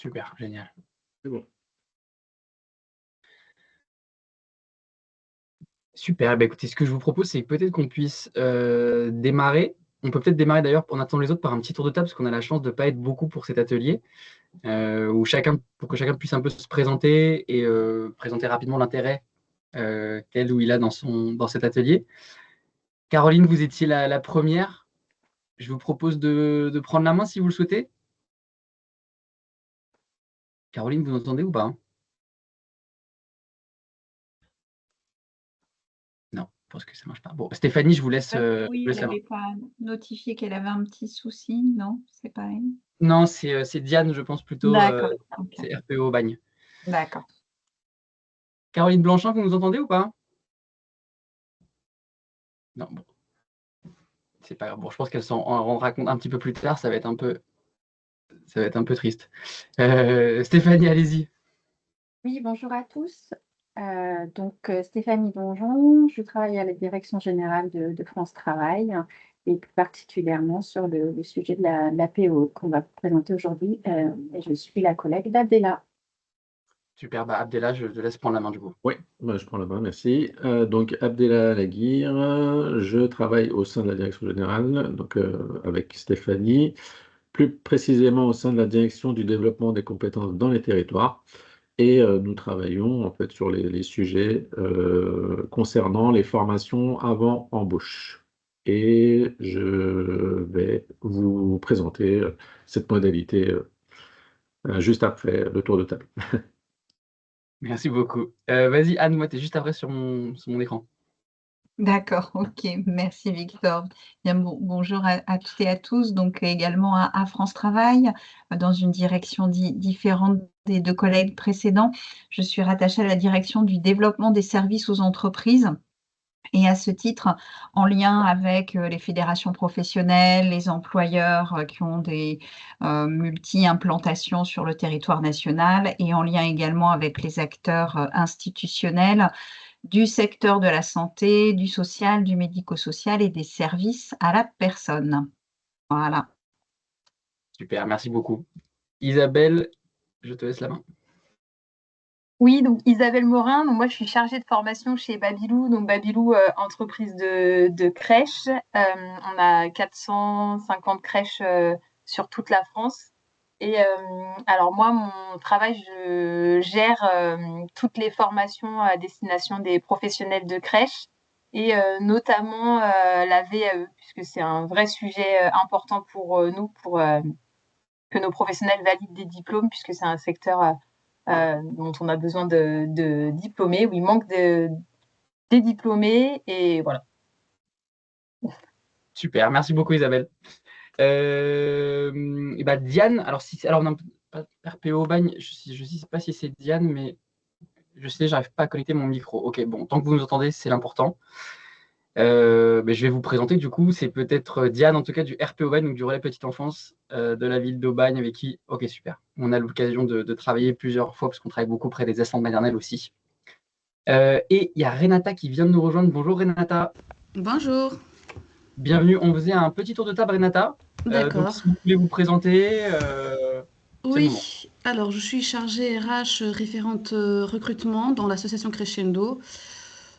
Super, génial. C'est bon. Super, bah, écoutez, ce que je vous propose, c'est peut-être qu'on puisse démarrer. On peut peut-être démarrer d'ailleurs, en attendant les autres, par un petit tour de table, parce qu'on a la chance de ne pas être beaucoup pour cet atelier, pour que chacun puisse un peu se présenter et présenter rapidement l'intérêt qu'elle ou il a dans cet atelier. Caroline, vous étiez la première. Je vous propose de prendre la main si vous le souhaitez. Caroline, vous entendez ou pas, hein? Non, je pense que ça ne marche pas. Bon, Stéphanie, je vous laisse Oui, elle la main. n'avait pas notifié qu'elle avait un petit souci, non? C'est pas elle? Non, c'est Diane, je pense plutôt. D'accord, ok. C'est RPO au Bagne. D'accord. Caroline Blanchin, vous nous entendez ou pas? Non, bon. C'est pas grave. Bon, je pense qu'elle s'en rendra compte un petit peu plus tard. Ça va être un peu triste. Stéphanie, allez-y. Oui, bonjour à tous. Stéphanie Donjon, je travaille à la direction générale de France Travail et plus particulièrement sur le sujet de la PO qu'on va vous présenter aujourd'hui. Et je suis la collègue d'Abdella. Super, bah Abdella, je te laisse prendre la main du coup. Oui, je prends la main, merci. Donc, Abdella Laguire, je travaille au sein de la direction générale, donc avec Stéphanie, plus précisément au sein de la direction du développement des compétences dans les territoires. Et nous travaillons en fait sur les sujets concernant les formations avant embauche. Et je vais vous présenter cette modalité juste après le tour de table. Merci beaucoup. Vas-y, Anne, moi, tu es juste après sur mon écran. D'accord, ok, merci Victor. Bien, bonjour à toutes et à tous, donc également à France Travail, dans une direction différente des deux collègues précédents. Je suis rattachée à la direction du développement des services aux entreprises. Et à ce titre, en lien avec les fédérations professionnelles, les employeurs qui ont des multi-implantations sur le territoire national et en lien également avec les acteurs institutionnels du secteur de la santé, du social, du médico-social et des services à la personne. Voilà. Super, merci beaucoup. Isabelle, je te laisse la main. Oui, donc Isabelle Morin, donc moi je suis chargée de formation chez Babylou, donc Babylou, entreprise de crèches. On a 450 crèches sur toute la France. Et alors moi, mon travail, je gère toutes les formations à destination des professionnels de crèche et notamment la VAE, puisque c'est un vrai sujet important pour nous, pour que nos professionnels valident des diplômes, puisque c'est un secteur dont on a besoin de diplômés, où il manque des diplômés, et voilà. Super, merci beaucoup Isabelle. Et bah, Diane, alors non, pas RPO Bagne, je ne sais pas si c'est Diane, mais je sais, j'arrive pas à connecter mon micro. Ok, bon, tant que vous nous entendez, c'est l'important. Je vais vous présenter, du coup, c'est peut-être Diane, en tout cas, du RPO Bagne, donc du Relais Petite Enfance de la ville d'Aubagne, avec qui, ok, super, on a l'occasion de travailler plusieurs fois, parce qu'on travaille beaucoup près des assistantes maternelles aussi. Et il y a Renata qui vient de nous rejoindre. Bonjour Renata. Bonjour. Bienvenue, on faisait un petit tour de table, Renata. Donc, D'accord. si vous voulez vous présenter, c'est le moment. Oui, alors je suis chargée RH référente recrutement dans l'association Crescendo.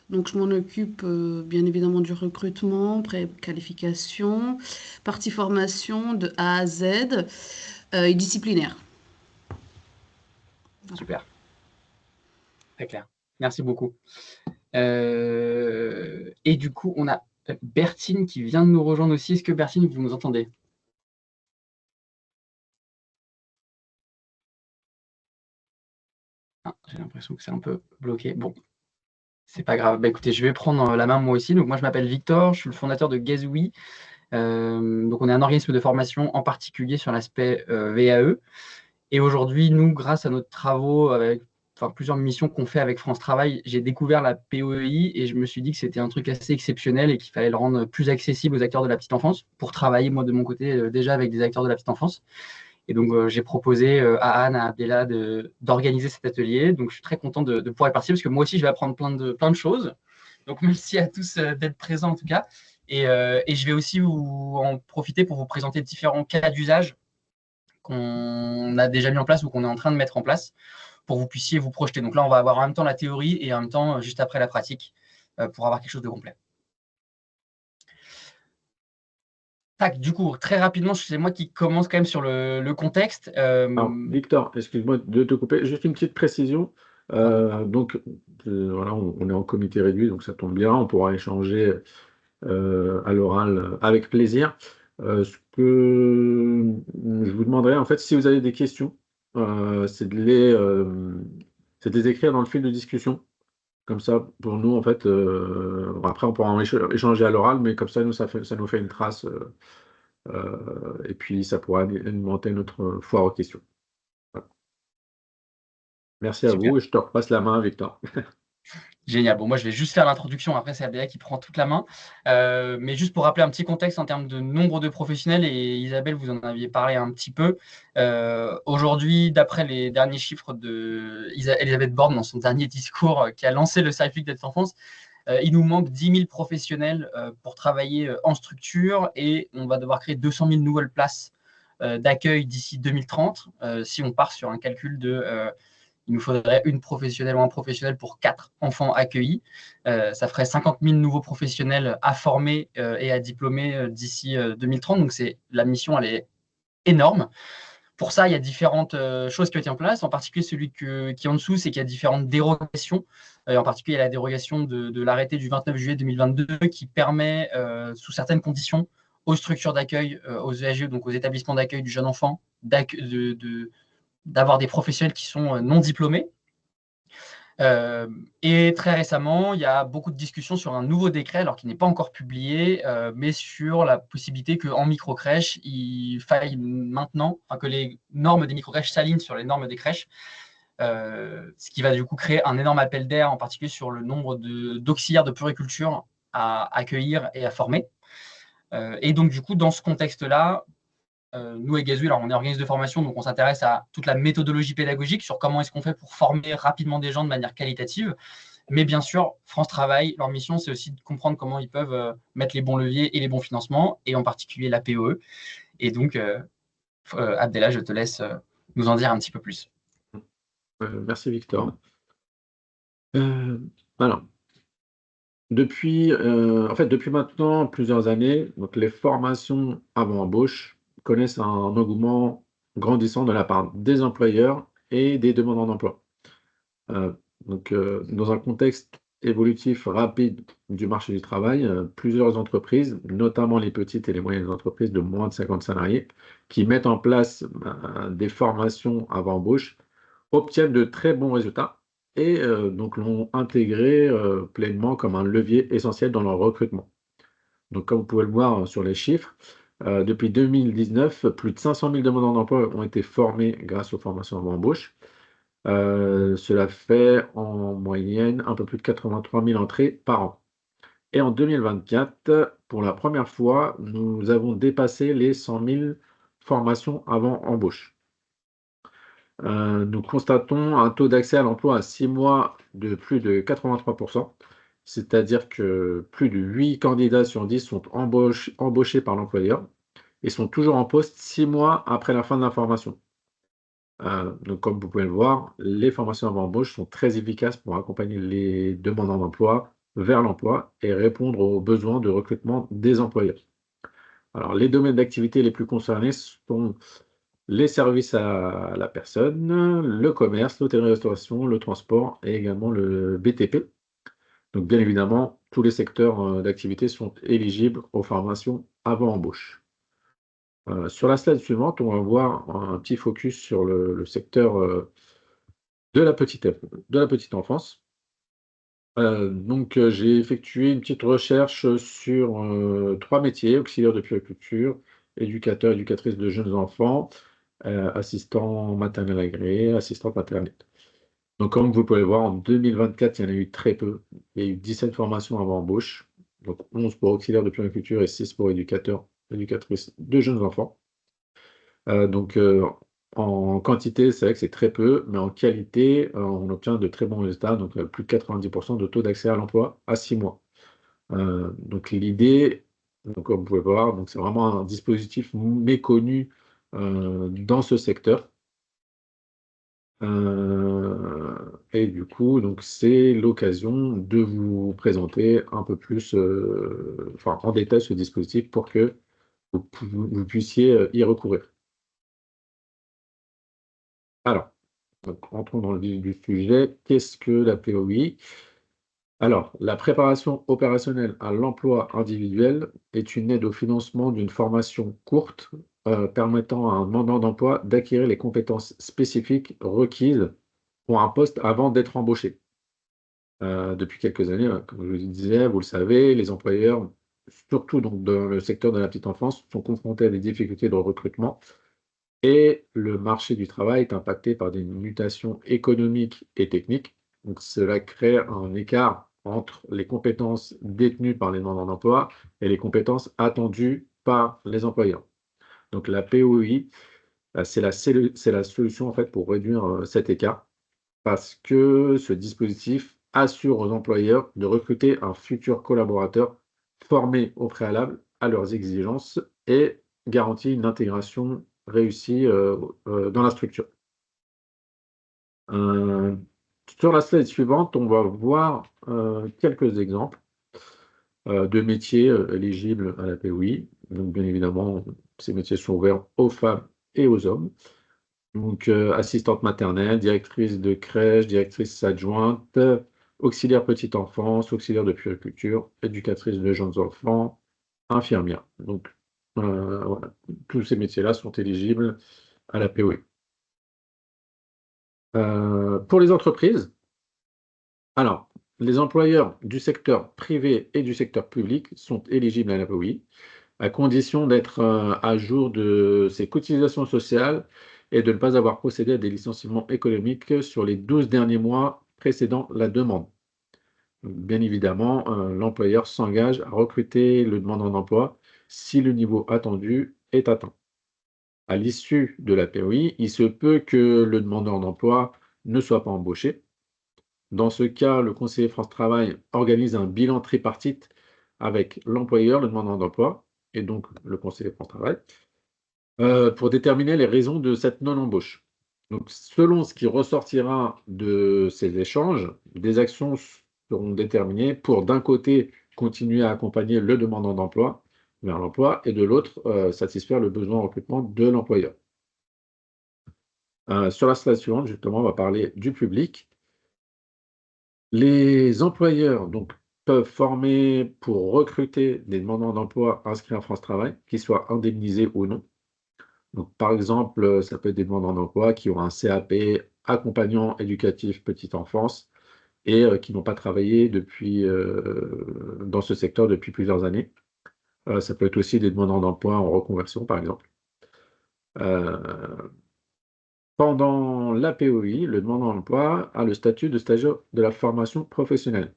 Donc je m'en occupe bien évidemment du recrutement, préqualification, partie formation de A à Z et disciplinaire. Super. Très clair. Merci beaucoup. Et du coup, on a Bertine qui vient de nous rejoindre aussi. Est-ce que Bertine, vous nous entendez? Ah, j'ai l'impression que c'est un peu bloqué. Bon, c'est pas grave. Bah, écoutez, je vais prendre la main moi aussi. Donc moi, je m'appelle Victor, je suis le fondateur de Gazoui. Donc on est un organisme de formation en particulier sur l'aspect VAE. Et aujourd'hui, nous, grâce à nos travaux avec plusieurs missions qu'on fait avec France Travail, j'ai découvert la POEI et je me suis dit que c'était un truc assez exceptiennel et qu'il fallait le rendre plus accessible aux acteurs de la petite enfance pour travailler, moi, de mon côté, déjà avec des acteurs de la petite enfance. Et donc, j'ai proposé à Anne, à Abdella d'organiser cet atelier. Donc, je suis très content de pouvoir y participer parce que moi aussi, je vais apprendre plein de choses. Donc, merci à tous d'être présents en tout cas. Et je vais aussi en profiter pour vous présenter différents cas d'usage qu'on a déjà mis en place ou qu'on est en train de mettre en place pour que vous puissiez vous projeter. Donc là, on va avoir en même temps la théorie et en même temps, juste après, la pratique pour avoir quelque chose de complet. Tac, du coup, très rapidement, c'est moi qui commence quand même sur le contexte. Alors, Victor, excuse-moi de te couper, juste une petite précision. Donc, voilà, on est en comité réduit, donc ça tombe bien, on pourra échanger à l'oral avec plaisir. Ce que je vous demanderais, en fait, si vous avez des questions, c'est de les écrire dans le fil de discussion. Comme ça, pour nous, en fait, après, on pourra en échanger à l'oral, mais comme ça, ça nous fait une trace. Et puis, ça pourra alimenter notre foire aux questions. Voilà. Merci à Super. vous et je te repasse la main, Victor. Génial. Bon, moi, je vais juste faire l'introduction. Après, c'est Abdella qui prend toute la main. Mais juste pour rappeler un petit contexte en termes de nombre de professionnels, et Isabelle, vous en aviez parlé un petit peu. Aujourd'hui, d'après les derniers chiffres d'Elisabeth Borne dans son dernier discours qui a lancé le Service public d'aide enfance, il nous manque 10 000 professionnels pour travailler en structure et on va devoir créer 200 000 nouvelles places d'accueil d'ici 2030. Si on part sur un calcul de il nous faudrait une professionnelle ou un professionnel pour 4 enfants accueillis. Ça ferait 50 000 nouveaux professionnels à former et à diplômer d'ici 2030. Donc, la mission, elle est énorme. Pour ça, il y a différentes choses qui ont été en place. En particulier, celui qui est en dessous, c'est qu'il y a différentes dérogations. En particulier, il y a la dérogation de l'arrêté du 29 juillet 2022 qui permet, sous certaines conditions, aux structures d'accueil, aux EAGE, donc aux établissements d'accueil du jeune enfant, d'avoir des professionnels qui sont non diplômés. Et très récemment, il y a beaucoup de discussions sur un nouveau décret, alors qu'il n'est pas encore publié, mais sur la possibilité qu'en microcrèche, il faille maintenant, que les normes des microcrèches s'alignent sur les normes des crèches, ce qui va du coup créer un énorme appel d'air, en particulier sur le nombre d'auxiliaires de puériculture à accueillir et à former. Et donc, du coup, dans ce contexte-là, nous, à Gazouille, alors on est organisme de formation, donc on s'intéresse à toute la méthodologie pédagogique sur comment est-ce qu'on fait pour former rapidement des gens de manière qualitative. Mais bien sûr, France Travail, leur mission, c'est aussi de comprendre comment ils peuvent mettre les bons leviers et les bons financements, et en particulier la POE. Et donc, Abdella, je te laisse nous en dire un petit peu plus. Merci, Victor. Alors, depuis maintenant plusieurs années, donc les formations avant embauche connaissent un engouement grandissant de la part des employeurs et des demandeurs d'emploi. Dans un contexte évolutif rapide du marché du travail, plusieurs entreprises, notamment les petites et les moyennes entreprises de moins de 50 salariés, qui mettent en place des formations avant embauche, obtiennent de très bons résultats et donc l'ont intégré pleinement comme un levier essentiel dans leur recrutement. Donc, comme vous pouvez le voir sur les chiffres, depuis 2019, plus de 500 000 demandeurs d'emploi ont été formés grâce aux formations avant embauche. Cela fait en moyenne un peu plus de 83 000 entrées par an. Et en 2024, pour la première fois, nous avons dépassé les 100 000 formations avant embauche. Nous constatons un taux d'accès à l'emploi à 6 mois de plus de 83%, c'est-à-dire que plus de 8 candidats sur 10 sont embauchés par l'employeur et sont toujours en poste 6 mois après la fin de la formation. Donc, comme vous pouvez le voir, les formations avant embauche sont très efficaces pour accompagner les demandeurs d'emploi vers l'emploi et répondre aux besoins de recrutement des employeurs. Alors, les domaines d'activité les plus concernés sont les services à la personne, le commerce, l'hôtellerie-restauration, le transport et également le BTP. Donc, bien évidemment, tous les secteurs d'activité sont éligibles aux formations avant embauche. Sur la slide suivante, on va voir un petit focus sur le secteur de la petite enfance. J'ai effectué une petite recherche sur 3 métiers: auxiliaire de puériculture, éducateur, éducatrice de jeunes enfants, assistant maternel agréé, assistante maternelle. Donc, comme vous pouvez le voir, en 2024, il y en a eu très peu. Il y a eu 17 formations avant embauche, donc 11 pour auxiliaire de puériculture et 6 pour éducateur, éducatrice de jeunes enfants. En quantité, c'est vrai que c'est très peu, mais en qualité, on obtient de très bons résultats, donc plus de 90% de taux d'accès à l'emploi à 6 mois. Donc l'idée, comme vous pouvez voir, c'est vraiment un dispositif méconnu dans ce secteur. Et du coup, donc c'est l'occasion de vous présenter un peu plus, en détail ce dispositif pour que vous puissiez y recourir. Alors, donc, entrons dans le vif du sujet. Qu'est-ce que la POI? Alors, la préparation opérationnelle à l'emploi individuel est une aide au financement d'une formation courte permettant à un demandeur d'emploi d'acquérir les compétences spécifiques requises pour un poste avant d'être embauché. Depuis quelques années, comme je vous le disais, vous le savez, les employeurs, surtout donc dans le secteur de la petite enfance, sont confrontés à des difficultés de recrutement et le marché du travail est impacté par des mutations économiques et techniques. Donc, cela crée un écart entre les compétences détenues par les demandeurs d'emploi et les compétences attendues par les employeurs. Donc, la POI, c'est la solution en fait pour réduire cet écart parce que ce dispositif assure aux employeurs de recruter un futur collaborateur formé au préalable à leurs exigences et garantit une intégration réussie dans la structure. Sur la slide suivante, on va voir quelques exemples de métiers éligibles à la POI. Donc, bien évidemment, ces métiers sont ouverts aux femmes et aux hommes. Donc, assistante maternelle, directrice de crèche, directrice adjointe, auxiliaire petite enfance, auxiliaire de puériculture, éducatrice de jeunes enfants, infirmière. Donc, voilà, tous ces métiers-là sont éligibles à la POI. Pour les entreprises, alors, les employeurs du secteur privé et du secteur public sont éligibles à la POI, à condition d'être à jour de ses cotisations sociales et de ne pas avoir procédé à des licenciements économiques sur les 12 derniers mois précédant la demande. Donc, bien évidemment, l'employeur s'engage à recruter le demandeur d'emploi si le niveau attendu est atteint. À l'issue de la POI, il se peut que le demandeur d'emploi ne soit pas embauché. Dans ce cas, le conseiller France Travail organise un bilan tripartite avec l'employeur, le demandeur d'emploi, et donc le conseiller France Travail, pour déterminer les raisons de cette non-embauche. Donc, selon ce qui ressortira de ces échanges, des actions seront déterminées pour, d'un côté, continuer à accompagner le demandeur d'emploi vers l'emploi, et de l'autre, satisfaire le besoin en recrutement de l'employeur. Sur la slide suivante, justement, on va parler du public. Les employeurs donc, peuvent former pour recruter des demandeurs d'emploi inscrits à France Travail, qu'ils soient indemnisés ou non. Donc, par exemple, ça peut être des demandeurs d'emploi qui ont un CAP accompagnant éducatif petite enfance et qui n'ont pas travaillé dans ce secteur depuis plusieurs années. Ça peut être aussi des demandeurs d'emploi en reconversion, par exemple. Pendant la POI, le demandeur d'emploi a le statut de stagiaire de la formation professionnelle.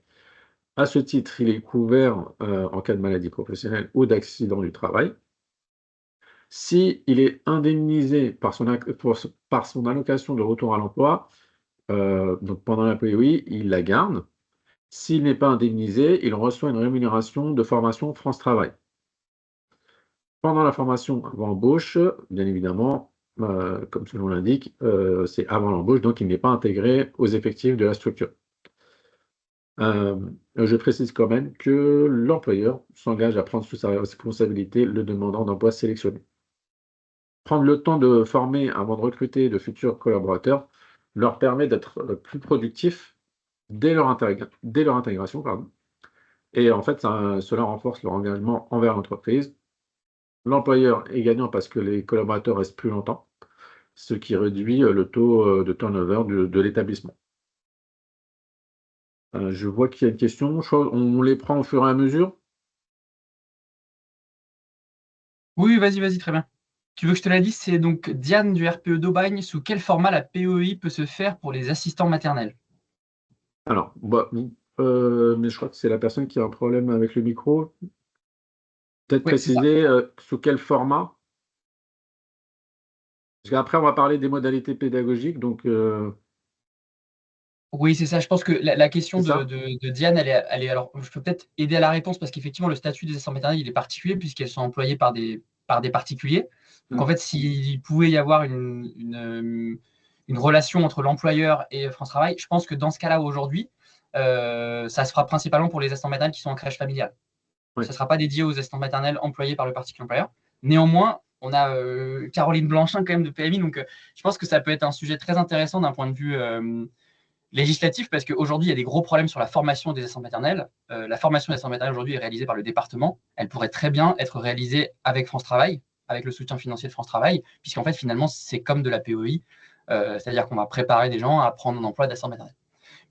À ce titre, il est couvert en cas de maladie professionnelle ou d'accident du travail. S'il est indemnisé par son allocation de retour à l'emploi, donc pendant la POI, il la garde. S'il n'est pas indemnisé, il reçoit une rémunération de formation France Travail. Pendant la formation avant embauche, bien évidemment, comme son nom l'indique, c'est avant l'embauche, donc il n'est pas intégré aux effectifs de la structure. Je précise quand même que l'employeur s'engage à prendre sous sa responsabilité le demandeur d'emploi sélectionné. Prendre le temps de former avant de recruter de futurs collaborateurs leur permet d'être plus productifs dès leur intégration. Et en fait, cela renforce leur engagement envers l'entreprise. L'employeur est gagnant parce que les collaborateurs restent plus longtemps, ce qui réduit le taux de turnover de l'établissement. Je vois qu'il y a une question. On les prend au fur et à mesure? Oui, vas-y, très bien. Tu veux que je te la dise? C'est donc Diane du RPE d'Aubagne. Sous quel format la POI peut se faire pour les assistants maternels? Alors, mais je crois que c'est la personne qui a un problème avec le micro. Peut-être Oui, c'est ça. préciser sous quel format? Parce qu'après, on va parler des modalités pédagogiques. Donc, Oui, c'est ça. Je pense que la question c'est ça? de Diane, elle est. Alors, je peux peut-être aider à la réponse parce qu'effectivement, le statut des assistants maternels, il est particulier puisqu'elles sont employées par des par des particuliers. Donc en fait, s'il pouvait y avoir une relation entre l'employeur et France Travail, je pense que dans ce cas-là, aujourd'hui, ça se fera principalement pour les assistantes maternelles qui sont en crèche familiale. Oui. Ça ne sera pas dédié aux assistantes maternelles employées par le particulier employeur. Néanmoins, on a Caroline Blanchin quand même de PMI, donc je pense que ça peut être un sujet très intéressant d'un point de vue législatif, parce qu'aujourd'hui, il y a des gros problèmes sur la formation des assistantes maternelles. La formation des assistantes maternelles aujourd'hui est réalisée par le département. Elle pourrait très bien être réalisée avec France Travail, avec le soutien financier de France Travail, puisqu'en fait, finalement, c'est comme de la POI, c'est-à-dire qu'on va préparer des gens à prendre un emploi d'assistant maternelle.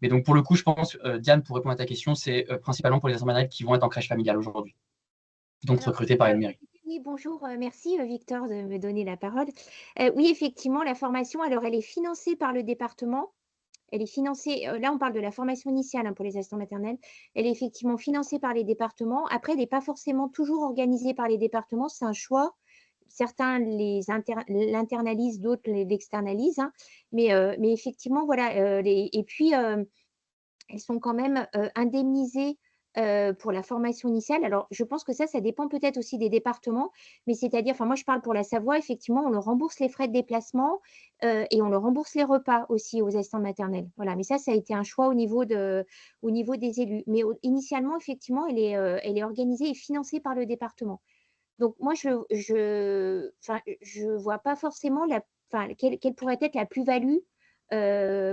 Mais donc, pour le coup, je pense, Diane, pour répondre à ta question, c'est principalement pour les assistantes maternelles qui vont être en crèche familiale aujourd'hui, donc recrutées par une mairie. Oui, bonjour, merci Victor de me donner la parole. Oui, effectivement, la formation, alors elle est financée par le département. Elle est financée, là on parle de la formation initiale pour les assistants maternels. Elle est effectivement financée par les départements. Après, elle n'est pas forcément toujours organisée par les départements, c'est un choix. Certains l'internalisent, d'autres l'externalisent. Mais effectivement, voilà. Et puis, elles sont quand même indemnisées pour la formation initiale. Alors, je pense que ça dépend peut-être aussi des départements, mais c'est-à-dire, enfin, moi, je parle pour la Savoie, effectivement, on leur rembourse les frais de déplacement et on leur rembourse les repas aussi aux assistantes maternelles. Voilà, mais ça a été un choix au niveau des élus. Mais initialement, effectivement, elle est organisée et financée par le département. Donc, moi, je vois pas forcément quelle pourrait être la plus-value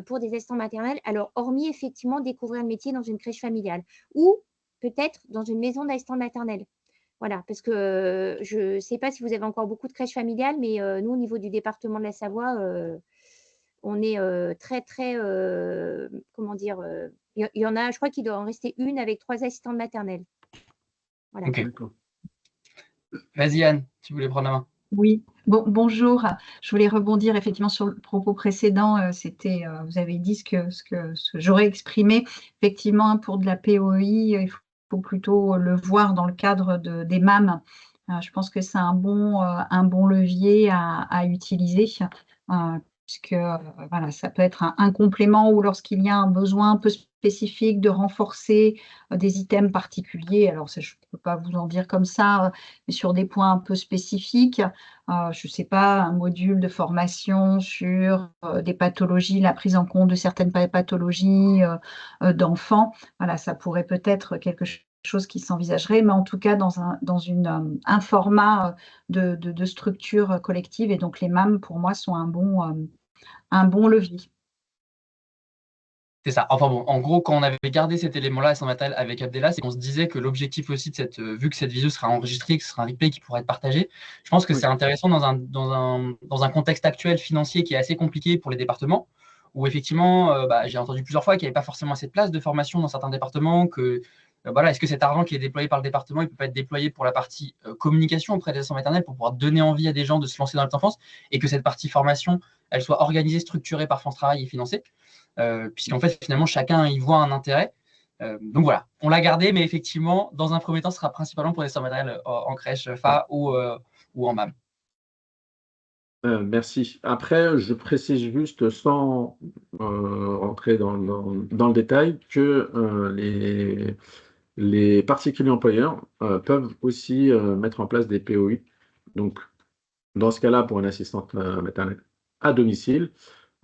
pour des assistantes maternelles. Alors, hormis effectivement découvrir le métier dans une crèche familiale ou peut-être dans une maison d'assistants maternelle. Voilà, parce que je ne sais pas si vous avez encore beaucoup de crèches familiales, mais nous, au niveau du département de la Savoie, on est très, très, comment dire, il y en a, je crois qu'il doit en rester une avec 3 assistantes maternelles. Voilà. Ok. Vas-y, Anne, tu voulais prendre la main. Oui, bonjour. Je voulais rebondir effectivement sur le propos précédent. Vous avez dit ce que j'aurais exprimé. Effectivement, pour de la POI, il faut plutôt le voir dans le cadre des MAM. Je pense que c'est un bon levier à utiliser, puisque voilà, ça peut être un complément ou lorsqu'il y a un besoin un peu spécifique de renforcer des items particuliers. Alors, ça, je ne peux pas vous en dire comme ça, mais sur des points un peu spécifiques. Je ne sais pas, un module de formation sur des pathologies, la prise en compte de certaines pathologies d'enfants. Voilà, ça pourrait peut-être quelque chose qui s'envisagerait, mais en tout cas dans un format de structure collective. Et donc, les MAM, pour moi, sont un bon levier. C'est ça. Enfin bon, en gros, quand on avait gardé cet élément-là à Saint-Matal avec Abdella, c'est qu'on se disait que l'objectif aussi de vu que cette vidéo sera enregistrée, que ce sera un replay qui pourra être partagé, je pense que c'est intéressant dans un contexte actuel financier qui est assez compliqué pour les départements, où effectivement, j'ai entendu plusieurs fois qu'il n'y avait pas forcément assez de place de formation dans certains départements, que voilà, est-ce que cet argent qui est déployé par le département, il ne peut pas être déployé pour la partie communication auprès des assistants maternels pour pouvoir donner envie à des gens de se lancer dans l'enfance et que cette partie formation, elle soit organisée, structurée par France Travail et financée. Puisqu'en fait, finalement, chacun y voit un intérêt. Donc voilà, on l'a gardé, mais effectivement, dans un premier temps, ce sera principalement pour les assistants maternels en crèche FA ou en MAM. Merci. Après, je précise juste, sans rentrer dans le détail, que les particuliers employeurs peuvent aussi mettre en place des POI. Donc, dans ce cas-là, pour une assistante maternelle à domicile,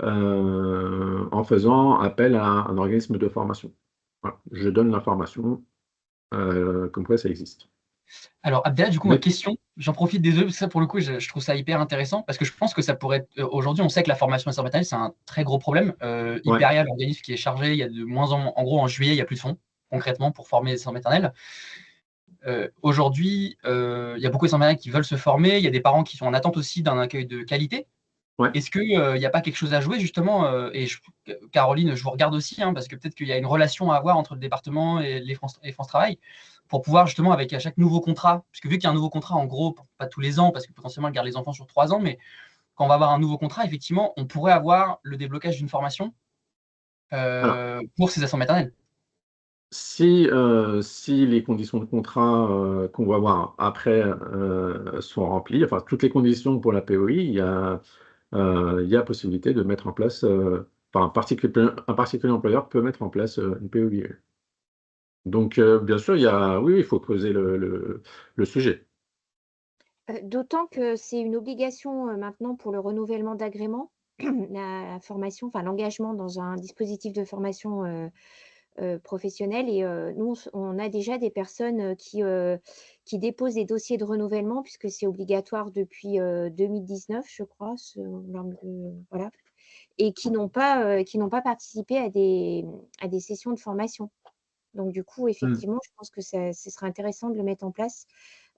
en faisant appel à un organisme de formation. Voilà. Je donne l'information, comme quoi ça existe. Alors, Abdella, du coup, ma question, j'en profite des deux, parce que ça, pour le coup, je trouve ça hyper intéressant, parce que je pense que ça pourrait être. Aujourd'hui, on sait que la formation assistante maternelle, c'est un très gros problème. Hyperia, l'organisme qui est chargé, il y a de moins en gros, en juillet, il n'y a plus de fonds, concrètement, pour former les assistantes maternelles. Aujourd'hui, il y a beaucoup d'assistantes maternelles qui veulent se former, il y a des parents qui sont en attente aussi d'un accueil de qualité. Est-ce qu'il n'y a pas quelque chose à jouer, justement Caroline, je vous regarde aussi, parce que peut-être qu'il y a une relation à avoir entre le département et France Travail, pour pouvoir justement, avec à chaque nouveau contrat, puisque vu qu'il y a un nouveau contrat, en gros, pas tous les ans, parce que potentiellement, elle garde les enfants sur 3 ans, mais quand on va avoir un nouveau contrat, effectivement, on pourrait avoir le déblocage d'une formation pour ces assistantes maternelles. Si les conditions de contrat qu'on va voir après sont remplies, enfin toutes les conditions pour la POI, il y a possibilité de mettre en place, un particulier employeur peut mettre en place une POI. Donc, bien sûr, il faut creuser le sujet. D'autant que c'est une obligation maintenant pour le renouvellement d'agrément, la formation, enfin l'engagement dans un dispositif de formation professionnelle. Et nous, on a déjà des personnes qui déposent des dossiers de renouvellement, puisque c'est obligatoire depuis 2019, je crois, voilà, et qui n'ont pas participé à des sessions de formation. Donc du coup, effectivement, je pense que ce serait intéressant de le mettre en place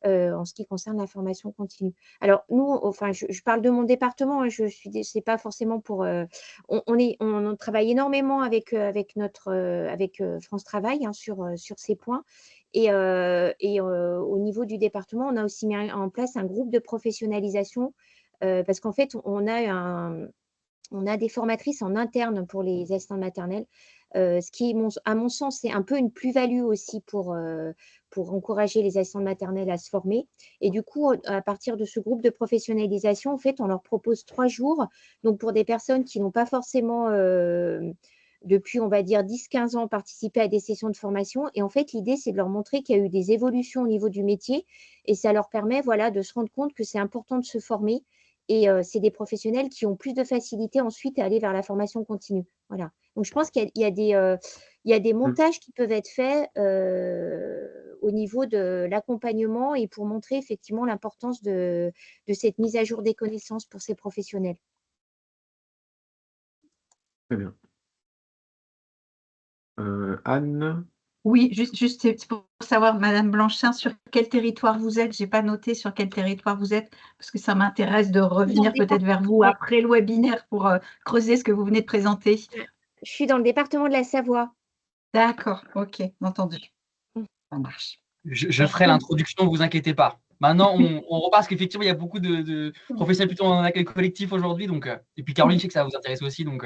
en ce qui concerne la formation continue. Alors nous, enfin, je parle de mon département, hein, c'est pas forcément pour. On travaille énormément avec France Travail, hein, sur ces points. Et au niveau du département, on a aussi mis en place un groupe de professionnalisation parce qu'en fait, on a des formatrices en interne pour les assistants maternels, ce qui, à mon sens, c'est un peu une plus-value aussi pour encourager les assistants maternels à se former. Et du coup, à partir de ce groupe de professionnalisation, en fait, on leur propose 3 jours. Donc, pour des personnes qui n'ont pas forcément, depuis, on va dire, 10-15 ans, participé à des sessions de formation. Et en fait, l'idée, c'est de leur montrer qu'il y a eu des évolutions au niveau du métier. Et ça leur permet, voilà, de se rendre compte que c'est important de se former. Et c'est des professionnels qui ont plus de facilité ensuite à aller vers la formation continue. Voilà. Donc, je pense qu'il y a des montages qui peuvent être faits au niveau de l'accompagnement et pour montrer effectivement l'importance de cette mise à jour des connaissances pour ces professionnels. Très bien. Anne? Oui, juste c'est pour savoir, Madame Blanchin, sur quel territoire vous êtes. Je n'ai pas noté sur quel territoire vous êtes, parce que ça m'intéresse de revenir peut-être vers vous après le webinaire pour creuser ce que vous venez de présenter. Je suis dans le département de la Savoie. D'accord, ok, entendu. Ça marche. Je ferai l'introduction, ne vous inquiétez pas. Maintenant, on repart parce qu'effectivement, il y a beaucoup de professionnels plutôt en accueil collectif aujourd'hui. Donc, et puis Caroline, je sais que ça va vous intéresser aussi. Donc,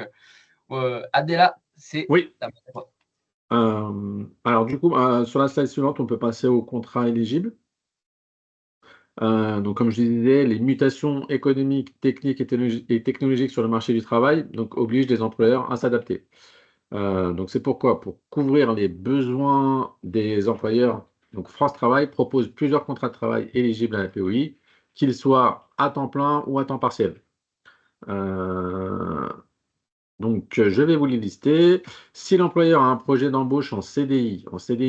Adela, c'est Oui. ta main. Alors du coup, sur la slide suivante, on peut passer au contrat éligible. Donc comme je disais, les mutations économiques, techniques et technologiques sur le marché du travail donc, obligent les employeurs à s'adapter. Donc c'est pourquoi, pour couvrir les besoins des employeurs, donc France Travail propose plusieurs contrats de travail éligibles à la POI, qu'ils soient à temps plein ou à temps partiel. Donc, je vais vous les lister. Si l'employeur a un projet d'embauche en CDI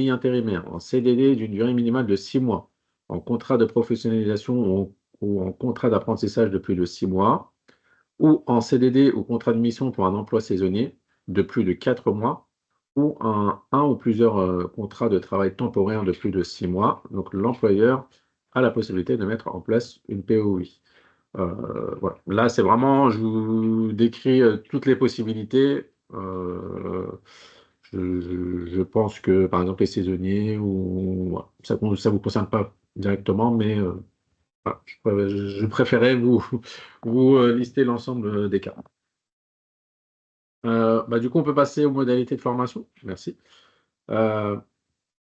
intérimaire, en CDD d'une durée minimale de 6 mois, en contrat de professionnalisation ou en contrat d'apprentissage de plus de 6 mois, ou en CDD ou contrat de mission pour un emploi saisonnier de plus de 4 mois, ou un ou plusieurs contrats de travail temporaire de plus de 6 mois, donc l'employeur a la possibilité de mettre en place une POI. Voilà. Là, c'est vraiment, je vous décris toutes les possibilités. Je pense que, par exemple, les saisonniers, voilà, ça ne vous concerne pas directement, mais voilà, je préférais vous lister l'ensemble des cas. Du coup, on peut passer aux modalités de formation. Merci.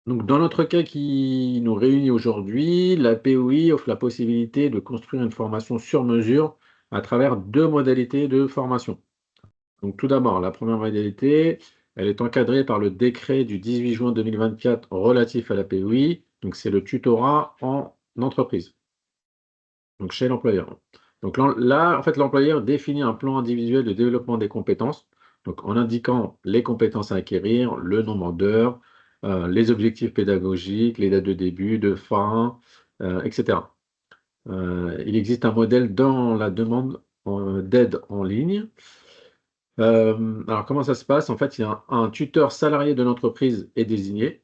Donc, dans notre cas qui nous réunit aujourd'hui, la POI offre la possibilité de construire une formation sur mesure à travers 2 modalités de formation. Donc, tout d'abord, la première modalité, elle est encadrée par le décret du 18 juin 2024 relatif à la POI. Donc, c'est le tutorat en entreprise, donc chez l'employeur. Donc là, en fait, l'employeur définit un plan individuel de développement des compétences, donc en indiquant les compétences à acquérir, le nombre d'heures, les objectifs pédagogiques, les dates de début, de fin, etc. Il existe un modèle dans la demande d'aide en ligne. Alors, comment ça se passe? En fait, il y a un tuteur salarié de l'entreprise est désigné.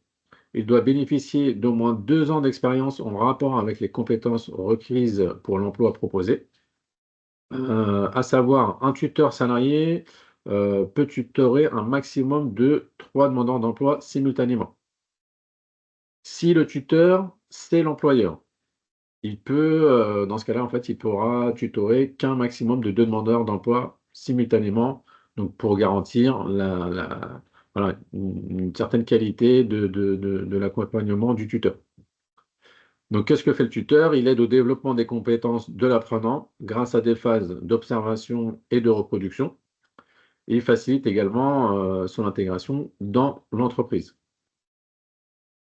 Il doit bénéficier d'au moins 2 ans d'expérience en rapport avec les compétences requises pour l'emploi proposé. À savoir, un tuteur salarié peut tutorer un maximum de 3 demandeurs d'emploi simultanément. Si le tuteur, c'est l'employeur, il peut, dans ce cas-là, en fait, il pourra tutorer qu'un maximum de 2 demandeurs d'emploi simultanément, donc pour garantir voilà, une certaine qualité de l'accompagnement du tuteur. Donc, qu'est-ce que fait le tuteur? Il aide au développement des compétences de l'apprenant grâce à des phases d'observation et de reproduction. Et il facilite également son intégration dans l'entreprise.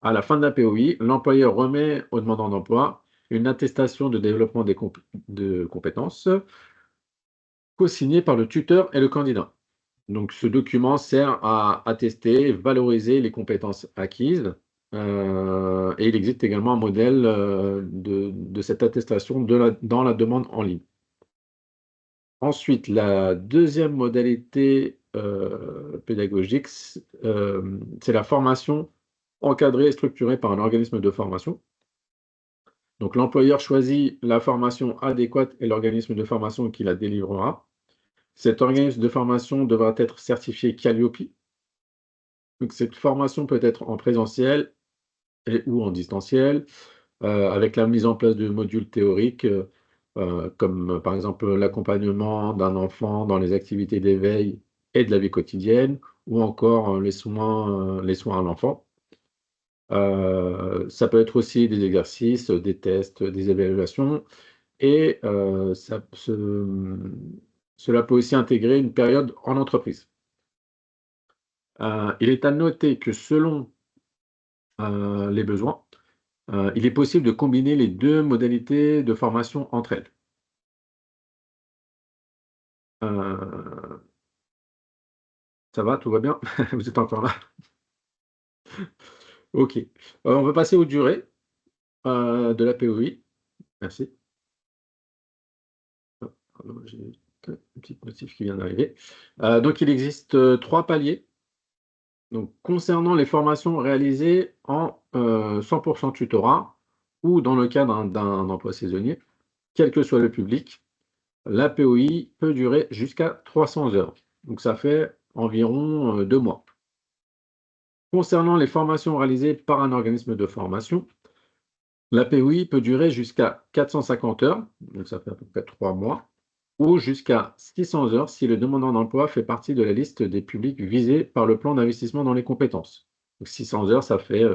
À la fin de la POI, l'employeur remet au demandeur d'emploi une attestation de développement de compétences co-signée par le tuteur et le candidat. Donc, ce document sert à attester, valoriser les compétences acquises. Et il existe également un modèle de cette attestation dans la demande en ligne. Ensuite, la deuxième modalité pédagogique, c'est la formation encadrée et structurée par un organisme de formation. Donc, l'employeur choisit la formation adéquate et l'organisme de formation qui la délivrera. Cet organisme de formation devra être certifié Calliope. Donc, cette formation peut être en présentiel ou en distanciel, avec la mise en place de modules théoriques, comme par exemple l'accompagnement d'un enfant dans les activités d'éveil et de la vie quotidienne, ou encore les soins à l'enfant. Ça peut être aussi des exercices, des tests, des évaluations, et cela peut aussi intégrer une période en entreprise. Il est à noter que selon les besoins, il est possible de combiner les deux modalités de formation entre elles. Ça va, tout va bien? Vous êtes encore là? Ok. On va passer aux durées de la POI. Merci. J'ai une petite notif qui vient d'arriver. Donc, il existe 3 paliers. Donc, concernant les formations réalisées en 100% tutorat ou dans le cadre d'un emploi saisonnier, quel que soit le public, la POI peut durer jusqu'à 300 heures. Donc, ça fait environ 2 mois. Concernant les formations réalisées par un organisme de formation, la POI peut durer jusqu'à 450 heures, donc ça fait à peu près 3 mois, ou jusqu'à 600 heures si le demandeur d'emploi fait partie de la liste des publics visés par le plan d'investissement dans les compétences. Donc 600 heures, ça fait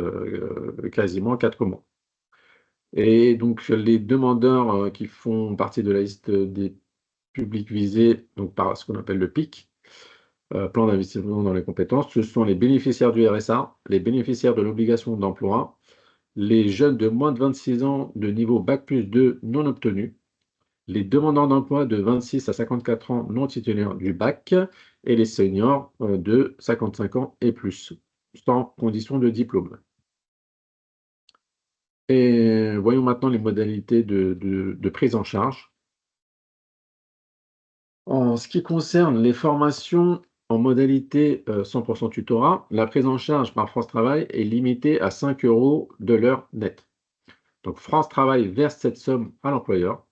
quasiment 4 mois. Et donc les demandeurs qui font partie de la liste des publics visés donc par ce qu'on appelle le PIC, plan d'investissement dans les compétences, ce sont les bénéficiaires du RSA, les bénéficiaires de l'obligation d'emploi, les jeunes de moins de 26 ans de niveau Bac+2 non obtenu, les demandeurs d'emploi de 26 à 54 ans non titulaires du bac et les seniors de 55 ans et plus, sans condition de diplôme. Et voyons maintenant les modalités de prise en charge. En ce qui concerne les formations en modalité 100% tutorat, la prise en charge par France Travail est limitée à 5 € de l'heure nette. Donc France Travail verse cette somme à l'employeur.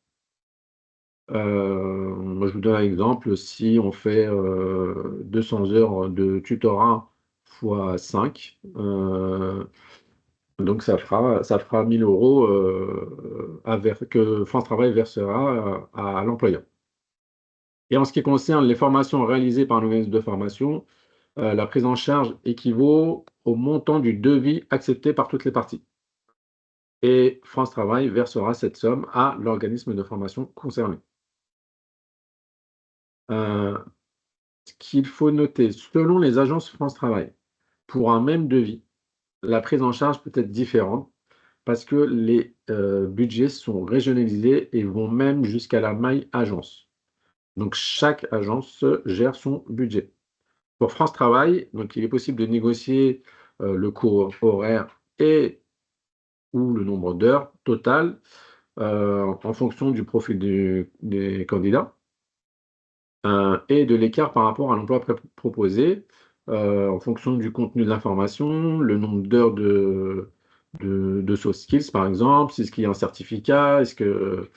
Moi, je vous donne un exemple. Si on fait 200 heures de tutorat fois 5, donc ça fera 1000 € que France Travail versera à l'employeur. Et en ce qui concerne les formations réalisées par un organisme de formation, la prise en charge équivaut au montant du devis accepté par toutes les parties. Et France Travail versera cette somme à l'organisme de formation concerné. Ce qu'il faut noter, selon les agences France Travail, pour un même devis, la prise en charge peut être différente parce que les budgets sont régionalisés et vont même jusqu'à la maille agence. Donc, chaque agence gère son budget. Pour France Travail, donc, il est possible de négocier le coût horaire et ou le nombre d'heures total en fonction du profil des candidats et de l'écart par rapport à l'emploi proposé en fonction du contenu de l'information, le nombre d'heures de soft skills, par exemple, est-ce qu'il y a un certificat, est-ce que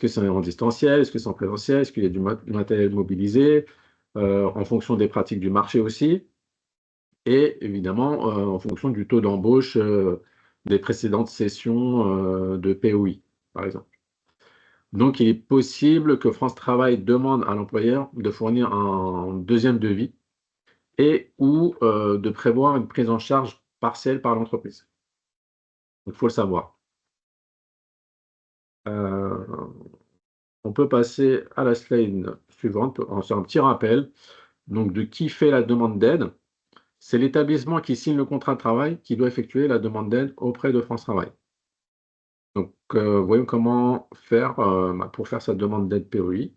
c'est en distanciel, est-ce que c'est en présentiel, est-ce qu'il y a du matériel mobilisé, en fonction des pratiques du marché aussi, et évidemment en fonction du taux d'embauche des précédentes sessions de POI, par exemple. Donc, il est possible que France Travail demande à l'employeur de fournir un deuxième devis et ou de prévoir une prise en charge partielle par l'entreprise. Il faut le savoir. On peut passer à la slide suivante. C'est un petit rappel donc, de qui fait la demande d'aide. C'est l'établissement qui signe le contrat de travail qui doit effectuer la demande d'aide auprès de France Travail. Donc, voyons comment faire pour faire sa demande d'aide POI.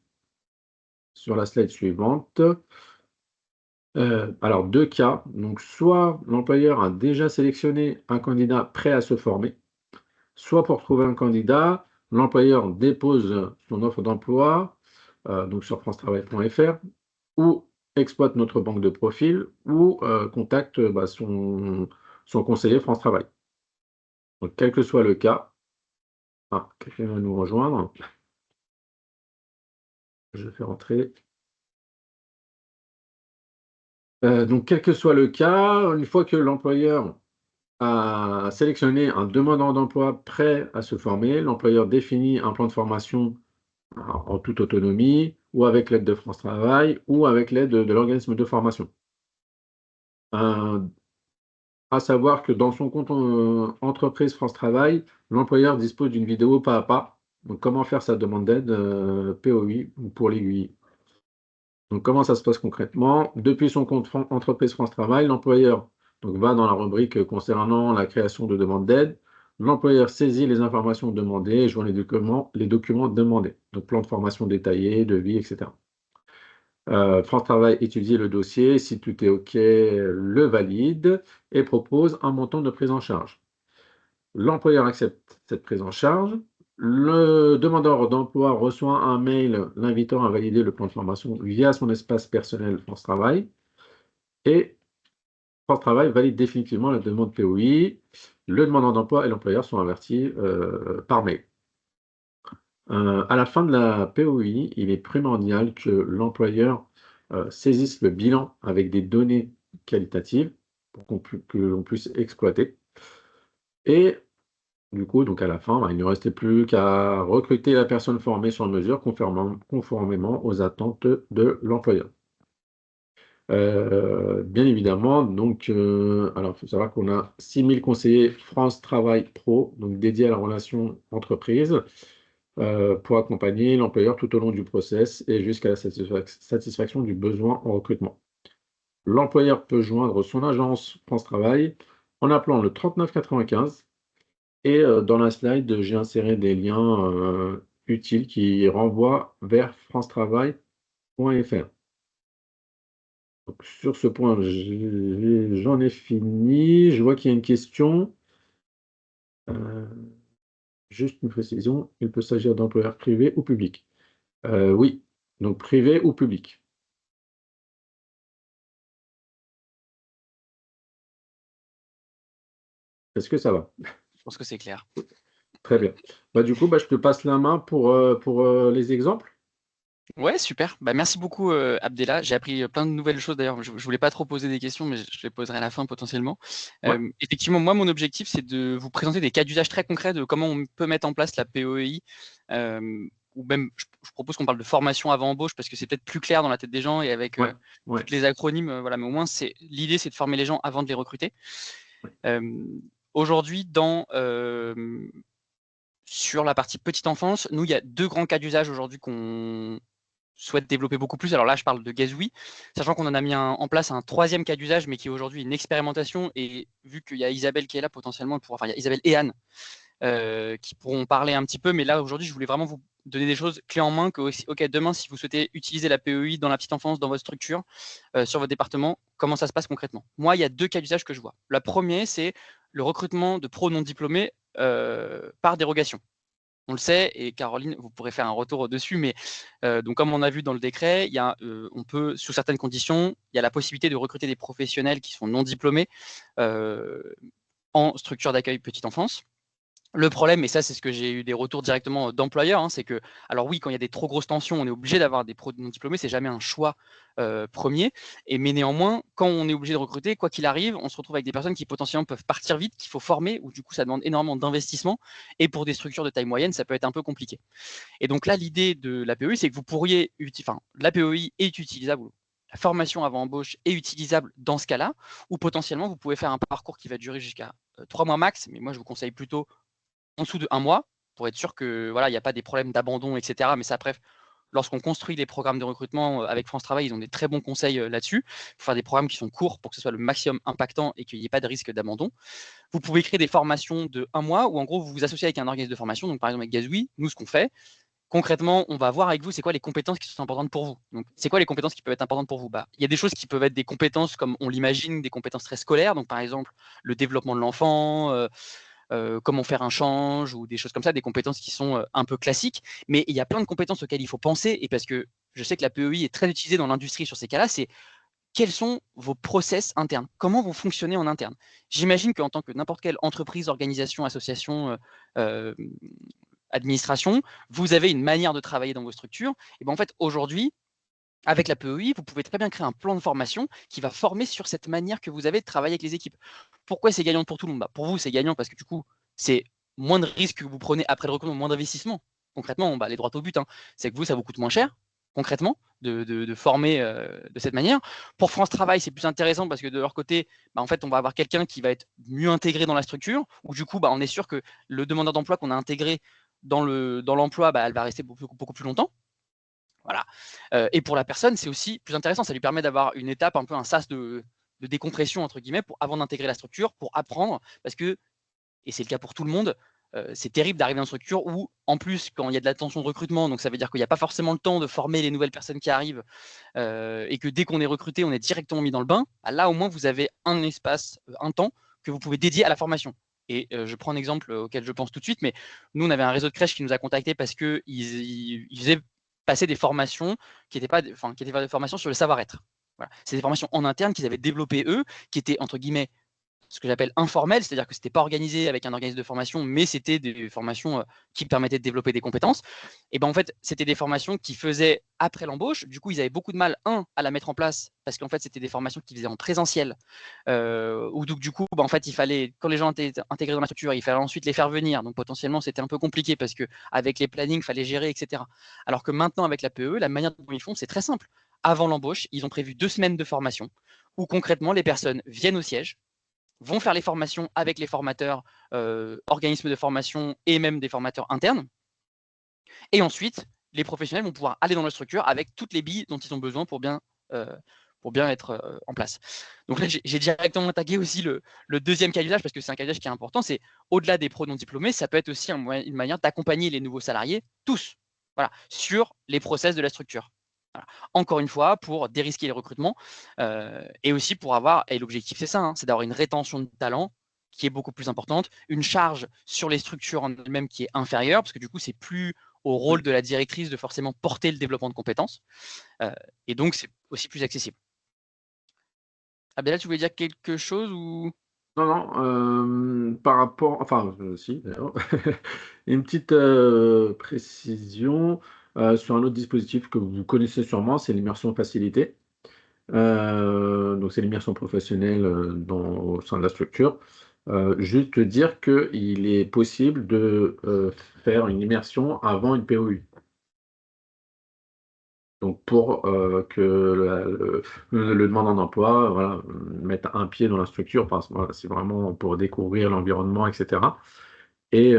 Sur la slide suivante. Alors, deux cas. Donc, soit l'employeur a déjà sélectionné un candidat prêt à se former, soit pour trouver un candidat, l'employeur dépose son offre d'emploi donc sur francetravail.fr ou exploite notre banque de profils ou contacte son conseiller France Travail. Donc, quel que soit le cas, quelqu'un va nous rejoindre. Je fais rentrer. Donc, quel que soit le cas, une fois que l'employeur a sélectionné un demandeur d'emploi prêt à se former, l'employeur définit un plan de formation en toute autonomie, ou avec l'aide de France Travail, ou avec l'aide de l'organisme de formation. À savoir que dans son compte entreprise France Travail, l'employeur dispose d'une vidéo pas à pas. Donc, comment faire sa demande d'aide POI pour l'aiguille. Donc, comment ça se passe concrètement? Depuis son compte entreprise France Travail, l'employeur va dans la rubrique concernant la création de demande d'aide. L'employeur saisit les informations demandées et joint les documents demandés. Donc, plan de formation détaillé, devis, etc. France Travail étudie le dossier. Si tout est OK, le valide et propose un montant de prise en charge. L'employeur accepte cette prise en charge. Le demandeur d'emploi reçoit un mail l'invitant à valider le plan de formation via son espace personnel France Travail. Et France Travail valide définitivement la demande POI. Le demandeur d'emploi et l'employeur sont avertis par mail. À la fin de la POI, il est primordial que l'employeur saisisse le bilan avec des données qualitatives pour que l'on puisse exploiter. Et du coup, donc à la fin, il ne restait plus qu'à recruter la personne formée sur mesure conformément aux attentes de l'employeur. Bien évidemment, donc, alors il faut savoir qu'on a 6000 conseillers France Travail Pro, donc dédiés à la relation entreprise, pour accompagner l'employeur tout au long du process et jusqu'à la satisfaction du besoin en recrutement. L'employeur peut joindre son agence France Travail en appelant le 3995. Et dans la slide, j'ai inséré des liens utiles qui renvoient vers francetravail.fr. Donc, sur ce point, j'en ai fini. Je vois qu'il y a une question. Juste une précision, il peut s'agir d'employeurs privés ou publics. Oui, donc privé ou public. Est-ce que ça va? Je pense que c'est clair. Très bien. Du coup, je te passe la main pour les exemples. Ouais, super. Merci beaucoup, Abdellah. J'ai appris plein de nouvelles choses. D'ailleurs, je voulais pas trop poser des questions, mais je les poserai à la fin potentiellement. Ouais. Effectivement, moi, mon objectif, c'est de vous présenter des cas d'usage très concrets de comment on peut mettre en place la POEI. Ou même, je propose qu'on parle de formation avant embauche parce que c'est peut-être plus clair dans la tête des gens et avec toutes les acronymes. Voilà, mais au moins, l'idée, c'est de former les gens avant de les recruter. Aujourd'hui, sur la partie petite enfance, nous, il y a deux grands cas d'usage aujourd'hui qu'on souhaite développer beaucoup plus. Alors là, je parle de Gazoui, sachant qu'on en a mis en place un troisième cas d'usage, mais qui est aujourd'hui une expérimentation. Et vu qu'il y a Isabelle qui est là potentiellement, il y a Isabelle et Anne qui pourront parler un petit peu. Mais là, aujourd'hui, je voulais vraiment vous donner des choses clés en main que, OK, demain, si vous souhaitez utiliser la PEI dans la petite enfance, dans votre structure, sur votre département, comment ça se passe concrètement? Moi, il y a deux cas d'usage que je vois. Le premier, c'est le recrutement de pros non diplômés par dérogation. On le sait, et Caroline, vous pourrez faire un retour dessus, mais donc comme on a vu dans le décret, on peut, sous certaines conditions, il y a la possibilité de recruter des professionnels qui sont non diplômés en structure d'accueil petite enfance. Le problème, et ça c'est ce que j'ai eu des retours directement d'employeurs, c'est que, alors oui, quand il y a des trop grosses tensions, on est obligé d'avoir des pros non diplômés, c'est jamais un choix premier, mais néanmoins, quand on est obligé de recruter, quoi qu'il arrive, on se retrouve avec des personnes qui potentiellement peuvent partir vite, qu'il faut former, ou du coup ça demande énormément d'investissement, et pour des structures de taille moyenne, ça peut être un peu compliqué. Et donc là, l'idée de la POI, c'est que vous pourriez, la POI est utilisable, la formation avant embauche est utilisable dans ce cas-là, ou potentiellement vous pouvez faire un parcours qui va durer jusqu'à 3 mois max, mais moi je vous conseille plutôt en dessous de 1 mois, pour être sûr que il n'y a pas des problèmes d'abandon, etc. Mais ça, bref, lorsqu'on construit les programmes de recrutement avec France Travail, ils ont des très bons conseils là-dessus. Il faut faire des programmes qui sont courts pour que ce soit le maximum impactant et qu'il n'y ait pas de risque d'abandon. Vous pouvez créer des formations de 1 mois où en gros vous vous associez avec un organisme de formation. Donc par exemple avec Gazoui, nous ce qu'on fait, concrètement, on va voir avec vous c'est quoi les compétences qui sont importantes pour vous. Donc c'est quoi les compétences qui peuvent être importantes pour vous? Il y a des choses qui peuvent être des compétences comme on l'imagine, des compétences très scolaires. Donc par exemple le développement de l'enfant, comment faire un change ou des choses comme ça, des compétences qui sont un peu classiques. Mais il y a plein de compétences auxquelles il faut penser, et parce que je sais que la PEI est très utilisée dans l'industrie sur ces cas-là, c'est quels sont vos process internes? Comment vous fonctionnez en interne? J'imagine qu'en tant que n'importe quelle entreprise, organisation, association, administration, vous avez une manière de travailler dans vos structures. Et ben en fait, aujourd'hui, avec la PEI, vous pouvez très bien créer un plan de formation qui va former sur cette manière que vous avez de travailler avec les équipes. Pourquoi c'est gagnant pour tout le monde? Pour vous, c'est gagnant parce que du coup, c'est moins de risques que vous prenez après le recrutement, moins d'investissement. Concrètement, les droits au but, c'est que vous, ça vous coûte moins cher, concrètement, de former de cette manière. Pour France Travail, c'est plus intéressant parce que de leur côté, en fait, on va avoir quelqu'un qui va être mieux intégré dans la structure, où du coup, on est sûr que le demandeur d'emploi qu'on a intégré dans l'emploi, elle va rester beaucoup plus longtemps. Voilà. Et pour la personne, c'est aussi plus intéressant. Ça lui permet d'avoir une étape, un peu un sas de décompression, entre guillemets, avant d'intégrer la structure, pour apprendre. Parce que, et c'est le cas pour tout le monde, c'est terrible d'arriver dans une structure où, en plus, quand il y a de la tension de recrutement, donc ça veut dire qu'il n'y a pas forcément le temps de former les nouvelles personnes qui arrivent, et que dès qu'on est recruté, on est directement mis dans le bain. Là, au moins, vous avez un espace, un temps que vous pouvez dédier à la formation. Et je prends un exemple auquel je pense tout de suite, mais nous, on avait un réseau de crèches qui nous a contactés parce qu'ils faisaient passer des formations qui étaient pas des formations sur le savoir-être. Voilà. C'est des formations en interne qu'ils avaient développées eux, qui étaient entre guillemets ce que j'appelle informelles, c'est-à-dire que c'était pas organisé avec un organisme de formation, mais c'était des formations qui permettaient de développer des compétences. Et en fait, c'était des formations qui faisaient après l'embauche. Du coup, ils avaient beaucoup de mal, à la mettre en place, parce qu'en fait, c'était des formations qu'ils faisaient en présentiel, où donc du coup, en fait, il fallait, quand les gens étaient intégrés dans la structure, il fallait ensuite les faire venir. Donc potentiellement, c'était un peu compliqué parce que avec les plannings, il fallait gérer, etc. Alors que maintenant, avec la PE, la manière dont ils font, c'est très simple. Avant l'embauche, ils ont prévu 2 semaines de formation où concrètement, les personnes viennent au siège, vont faire les formations avec les formateurs, organismes de formation et même des formateurs internes. Et ensuite, les professionnels vont pouvoir aller dans la structure avec toutes les billes dont ils ont besoin pour bien être en place. Donc là, j'ai directement attaqué aussi le deuxième cas d'usage parce que c'est un cas d'usage qui est important. C'est au-delà des pros non diplômés, ça peut être aussi une manière d'accompagner les nouveaux salariés, tous, sur les process de la structure. Voilà. Encore une fois, pour dérisquer les recrutements et aussi pour avoir, et l'objectif c'est ça, c'est d'avoir une rétention de talent qui est beaucoup plus importante, une charge sur les structures en elles-mêmes qui est inférieure, parce que du coup, c'est plus au rôle de la directrice de forcément porter le développement de compétences, et donc c'est aussi plus accessible. Abdellah, tu voulais dire quelque chose ou... Non, par rapport, enfin, si, d'ailleurs, une petite précision sur un autre dispositif que vous connaissez sûrement, c'est l'immersion facilitée. Donc, c'est l'immersion professionnelle au sein de la structure. Juste dire qu'il est possible de faire une immersion avant une POU. Donc, pour que le demandeur d'emploi mette un pied dans la structure, c'est vraiment pour découvrir l'environnement, etc. Et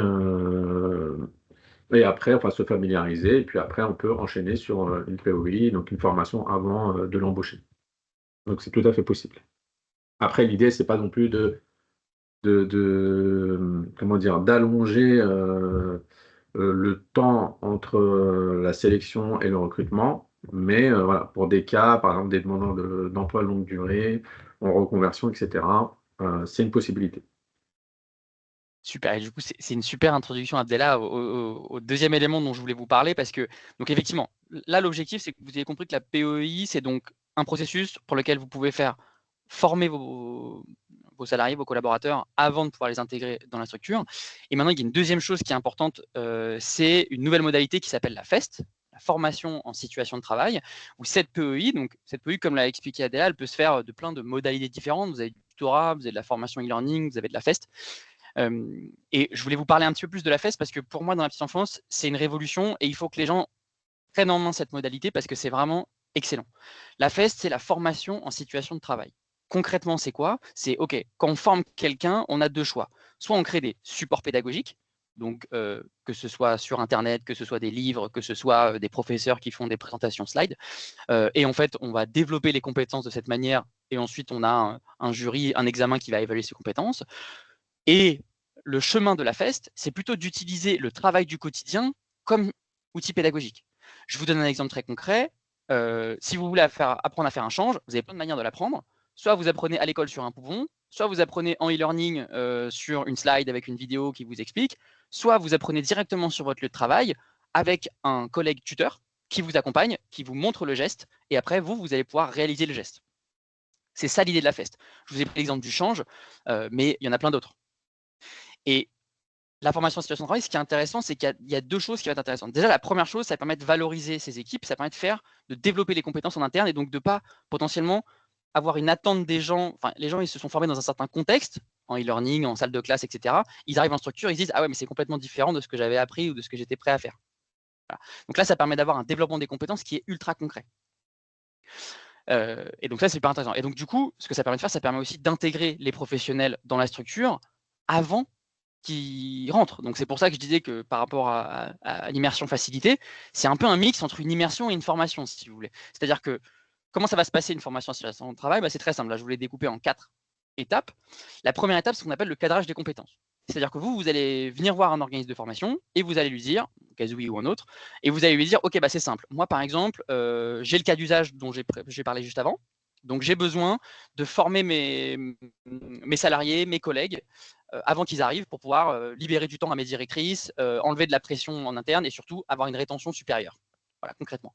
après, se familiariser, et puis après, on peut enchaîner sur une POI, donc une formation avant de l'embaucher. Donc, c'est tout à fait possible. Après, l'idée, c'est pas non plus d'allonger le temps entre la sélection et le recrutement, mais pour des cas, par exemple des demandeurs d'emploi longue durée, en reconversion, etc., c'est une possibilité. Super, et du coup, c'est une super introduction, Abdellah, au deuxième élément dont je voulais vous parler, parce que, donc effectivement, là, l'objectif, c'est que vous ayez compris que la PEI, c'est donc un processus pour lequel vous pouvez faire former vos salariés, vos collaborateurs, avant de pouvoir les intégrer dans la structure. Et maintenant, il y a une deuxième chose qui est importante, c'est une nouvelle modalité qui s'appelle la FEST, la formation en situation de travail, où cette PEI, comme l'a expliqué Abdellah, elle peut se faire de plein de modalités différentes. Vous avez du tutorat, vous avez de la formation e-learning, vous avez de la FEST. Et je voulais vous parler un petit peu plus de la FEST parce que pour moi, dans la petite enfance, c'est une révolution et il faut que les gens prennent en main cette modalité parce que c'est vraiment excellent. La FEST, c'est la formation en situation de travail. Concrètement, c'est quoi? C'est OK, quand on forme quelqu'un, on a 2 choix. Soit on crée des supports pédagogiques, donc que ce soit sur Internet, que ce soit des livres, que ce soit des professeurs qui font des présentations slides. Et en fait, on va développer les compétences de cette manière, et ensuite on a un jury, un examen qui va évaluer ces compétences. Et le chemin de la FEST, c'est plutôt d'utiliser le travail du quotidien comme outil pédagogique. Je vous donne un exemple très concret. Si vous voulez apprendre à faire un change, vous avez plein de manières de l'apprendre. Soit vous apprenez à l'école sur un pouvon, soit vous apprenez en e-learning sur une slide avec une vidéo qui vous explique, soit vous apprenez directement sur votre lieu de travail avec un collègue tuteur qui vous accompagne, qui vous montre le geste, et après, vous allez pouvoir réaliser le geste. C'est ça l'idée de la FEST. Je vous ai pris l'exemple du change, mais il y en a plein d'autres. Et la formation en situation de travail, ce qui est intéressant, c'est qu'il y a deux choses qui vont être intéressantes. Déjà, la première chose, ça permet de valoriser ces équipes, ça permet de développer les compétences en interne et donc de ne pas potentiellement avoir une attente des gens. Enfin, les gens, ils se sont formés dans un certain contexte, en e-learning, en salle de classe, etc. Ils arrivent en structure, ils se disent « Ah ouais, mais c'est complètement différent de ce que j'avais appris ou de ce que j'étais prêt à faire. » Voilà. Donc là, ça permet d'avoir un développement des compétences qui est ultra concret. Et donc ça, c'est hyper intéressant. Et donc du coup, ce que ça permet de faire, ça permet aussi d'intégrer les professionnels dans la structure avant qu'ils rentrent. Donc c'est pour ça que je disais que par rapport à l'immersion facilitée, c'est un peu un mix entre une immersion et une formation, si vous voulez. C'est-à-dire que comment ça va se passer une formation en situation de travail? C'est très simple. Là, je vous l'ai découpé en 4 étapes. La première étape, c'est ce qu'on appelle le cadrage des compétences. C'est-à-dire que vous allez venir voir un organisme de formation et vous allez lui dire, Kazooie ou un autre, et vous allez lui dire, ok, c'est simple. Moi, par exemple, j'ai le cas d'usage dont j'ai parlé juste avant. Donc, j'ai besoin de former mes salariés, mes collègues, avant qu'ils arrivent pour pouvoir libérer du temps à mes directrices, enlever de la pression en interne et surtout avoir une rétention supérieure. Voilà, concrètement.